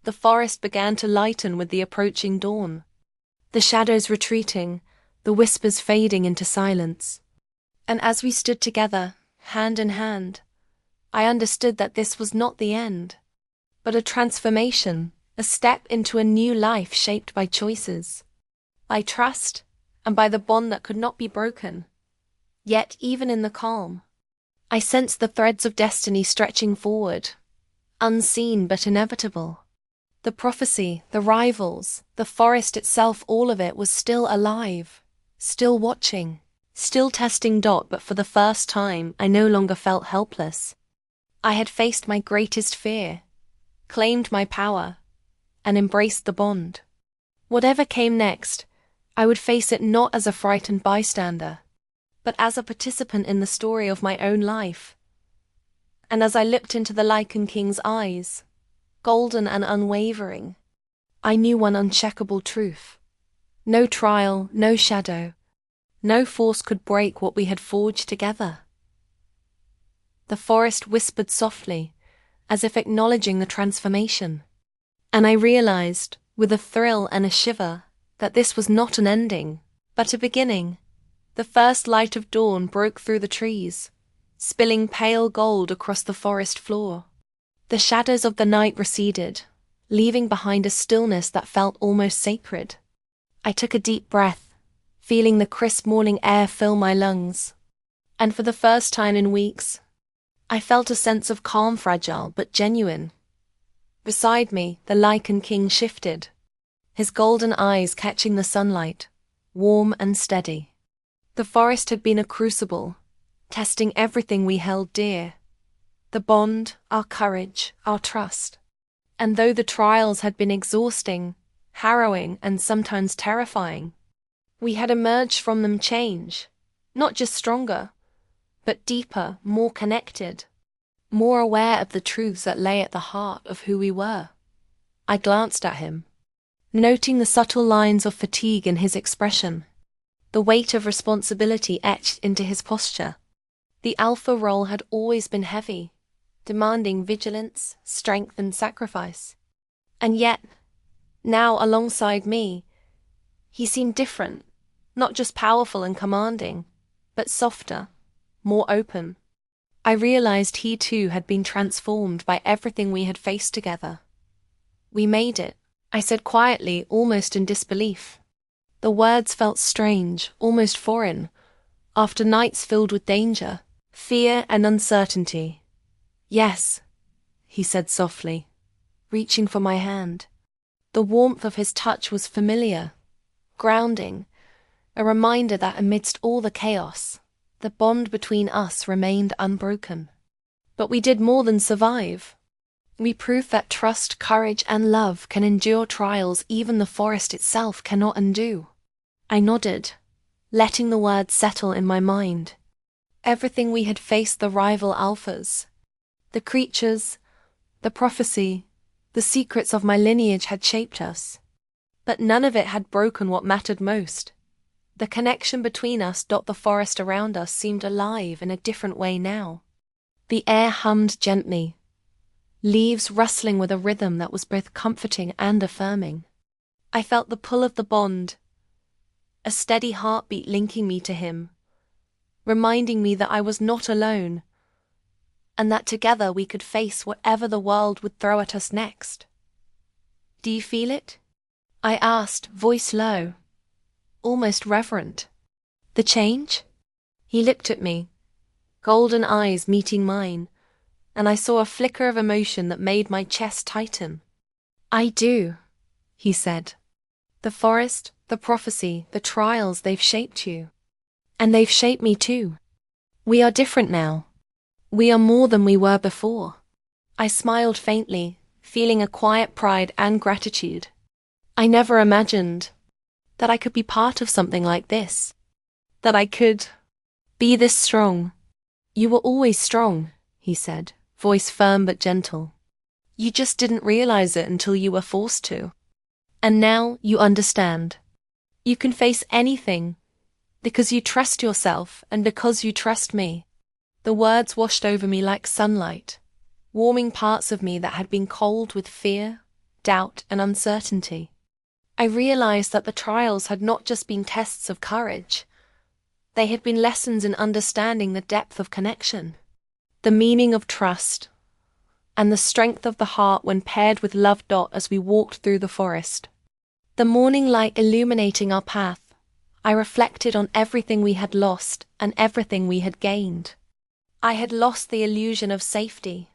Speaker 1: The forest began to lighten with the approaching dawn, the shadows retreating, the whispers fading into silence. And as we stood together, hand in hand, I understood that this was not the end, but a transformation, a step into a new life shaped by choices, by trust, and by the bond that could not be broken. Yet, even in the calm, I sensed the threads of destiny stretching forward, unseen but inevitable. The prophecy, the rivals, the forest itself, all of it was still alive, still watching, still testing. But for the first time, I no longer felt helpless. I had faced my greatest fear, claimed my power, and embraced the bond. Whatever came next, I would face it not as a frightened bystander, but as a participant in the story of my own life. And as I looked into the Lycan King's eyes, golden and unwavering, I knew one uncheckable truth. No trial, no shadow, no force could break what we had forged together. The forest whispered softly, as if acknowledging the transformation. And I realized, with a thrill and a shiver, that this was not an ending, but a beginning. The first light of dawn broke through the trees, spilling pale gold across the forest floor. The shadows of the night receded, leaving behind a stillness that felt almost sacred. I took a deep breath, feeling the crisp morning air fill my lungs. And for the first time in weeks, I felt a sense of calm, fragile but genuine. Beside me, the Lycan King shifted, his golden eyes catching the sunlight, warm and steady. The forest had been a crucible, testing everything we held dear. The bond, our courage, our trust. And though the trials had been exhausting, harrowing, and sometimes terrifying, we had emerged from them changed, not just stronger, but deeper, more connected, more aware of the truths that lay at the heart of who we were. I glanced at him, noting the subtle lines of fatigue in his expression, the weight of responsibility etched into his posture. The alpha role had always been heavy, demanding vigilance, strength, and sacrifice. And yet, now alongside me, he seemed different, not just powerful and commanding, but softer, more open. I realized he too had been transformed by everything we had faced together. We made it, I said quietly, almost in disbelief. The words felt strange, almost foreign, after nights filled with danger, fear, and uncertainty. Yes, he said softly, reaching for my hand. The warmth of his touch was familiar, grounding, a reminder that amidst all the chaos, the bond between us remained unbroken. But we did more than survive. We proved that trust, courage, and love can endure trials even the forest itself cannot undo. I nodded, letting the words settle in my mind. Everything we had faced, the rival alphas, the creatures, the prophecy, the secrets of my lineage had shaped us. But none of it had broken what mattered most. The connection between us. The forest around us seemed alive in a different way now. The air hummed gently, leaves rustling with a rhythm that was both comforting and affirming. I felt the pull of the bond, a steady heartbeat linking me to him, reminding me that I was not alone, and that together we could face whatever the world would throw at us next. "Do you feel it?" I asked, voice low, almost reverent. "The change?" He looked at me, golden eyes meeting mine, and I saw a flicker of emotion that made my chest tighten. "I do," he said. "The forest, the prophecy, the trials, they've shaped you. And they've shaped me too. We are different now. We are more than we were before. I smiled faintly, feeling a quiet pride and gratitude. I never imagined that I could be part of something like this. That I could be this strong. You were always strong, he said, voice firm but gentle. You just didn't realize it until you were forced to. And now you understand. You can face anything because you trust yourself and because you trust me. The words washed over me like sunlight, warming parts of me that had been cold with fear, doubt, and uncertainty. I realized that the trials had not just been tests of courage. They had been lessons in understanding the depth of connection, the meaning of trust, and the strength of the heart when paired with love. As we walked through the forest, the morning light illuminating our path, I reflected on everything we had lost and everything we had gained. I had lost the illusion of safety,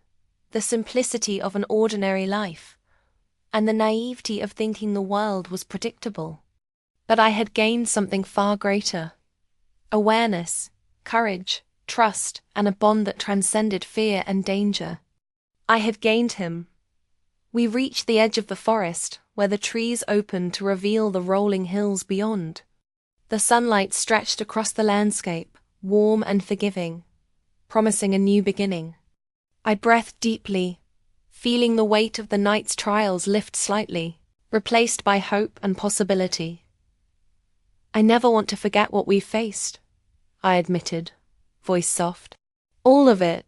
Speaker 1: the simplicity of an ordinary life, and the naivety of thinking the world was predictable. But I had gained something far greater: awareness, courage, trust, and a bond that transcended fear and danger. I had gained him. We reached the edge of the forest, where the trees opened to reveal the rolling hills beyond. The sunlight stretched across the landscape, warm and forgiving, promising a new beginning. I breathed deeply, feeling the weight of the night's trials lift slightly, replaced by hope and possibility. I never want to forget what we faced, I admitted, voice soft. All of it.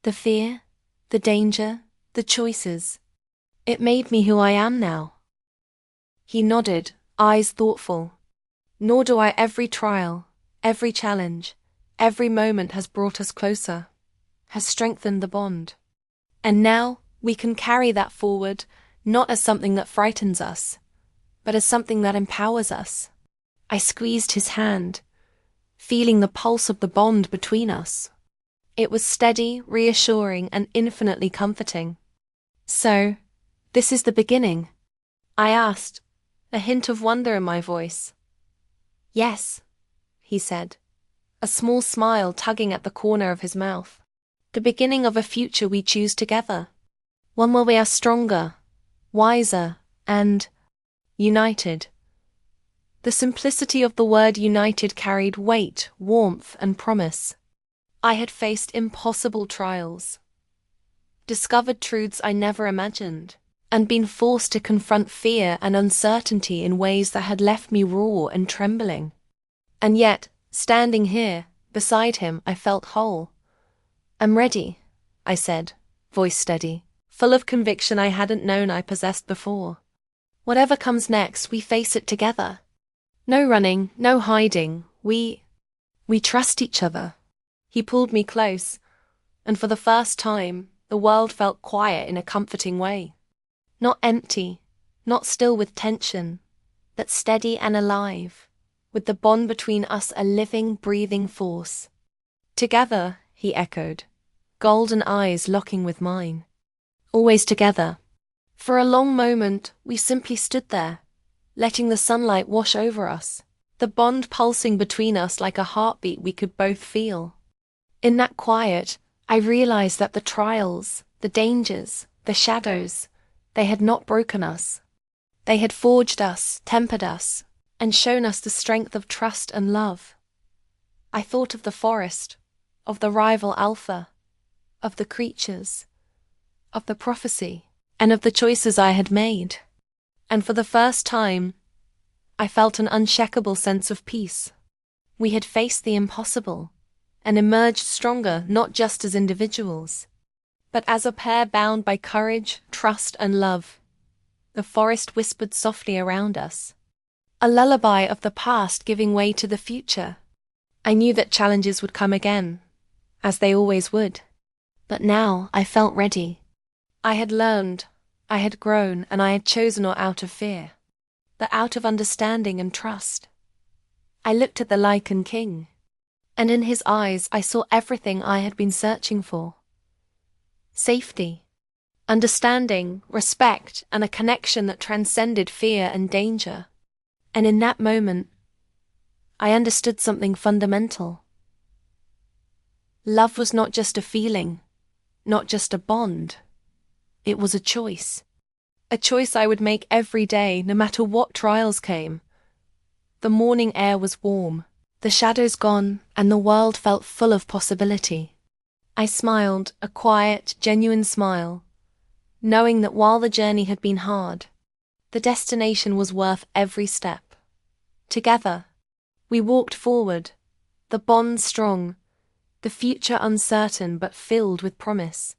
Speaker 1: The fear, the danger, the choices. It made me who I am now. He nodded, eyes thoughtful. Nor do I. Every trial, every challenge, every moment has brought us closer, has strengthened the bond. And now we can carry that forward, not as something that frightens us, but as something that empowers us. I squeezed his hand, feeling the pulse of the bond between us. It was steady, reassuring, and infinitely comforting. So, this is the beginning? I asked, a hint of wonder in my voice. Yes, he said, a small smile tugging at the corner of his mouth. The beginning of a future we choose together. One where we are stronger, wiser, and united. The simplicity of the word united carried weight, warmth, and promise. I had faced impossible trials, discovered truths I never imagined, and been forced to confront fear and uncertainty in ways that had left me raw and trembling. And yet, standing here, beside him, I felt whole. I'm ready, I said, voice steady, full of conviction I hadn't known I possessed before. Whatever comes next, we face it together. No running, no hiding, we trust each other. He pulled me close, and for the first time, the world felt quiet in a comforting way. Not empty, not still with tension, but steady and alive, with the bond between us a living, breathing force. Together, he echoed, golden eyes locking with mine. Always together. For a long moment, we simply stood there, letting the sunlight wash over us, the bond pulsing between us like a heartbeat we could both feel. In that quiet, I realized that the trials, the dangers, the shadows, they had not broken us. They had forged us, tempered us, and shown us the strength of trust and love. I thought of the forest, of the rival alpha, of the creatures, of the prophecy, and of the choices I had made. And for the first time, I felt an unshakable sense of peace. We had faced the impossible, and emerged stronger not just as individuals, but as a pair bound by courage, trust, and love. The forest whispered softly around us, a lullaby of the past giving way to the future. I knew that challenges would come again, as they always would. But now I felt ready. I had learned, I had grown, and I had chosen not out of fear, but out of understanding and trust. I looked at the Lycan king, and in his eyes I saw everything I had been searching for. Safety, understanding, respect, and a connection that transcended fear and danger. And in that moment, I understood something fundamental. Love was not just a feeling, not just a bond. It was a choice. A choice I would make every day, no matter what trials came. The morning air was warm, the shadows gone, and the world felt full of possibility. I smiled, a quiet, genuine smile, knowing that while the journey had been hard, the destination was worth every step. Together, we walked forward, the bond strong, the future uncertain but filled with promise,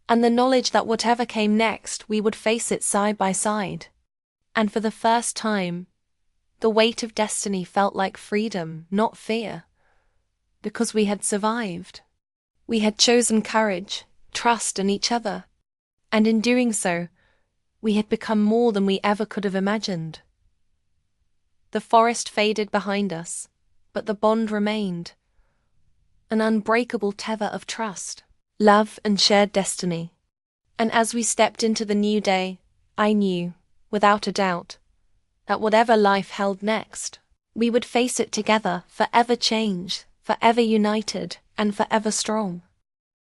Speaker 1: and the knowledge that whatever came next, we would face it side by side. And for the first time, the weight of destiny felt like freedom, not fear, because we had survived. We had chosen courage, trust in each other, and in doing so, we had become more than we ever could have imagined. The forest faded behind us, but the bond remained, an unbreakable tether of trust, love, and shared destiny. And as we stepped into the new day, I knew, without a doubt, that whatever life held next, we would face it together, forever changed, forever united, and forever strong.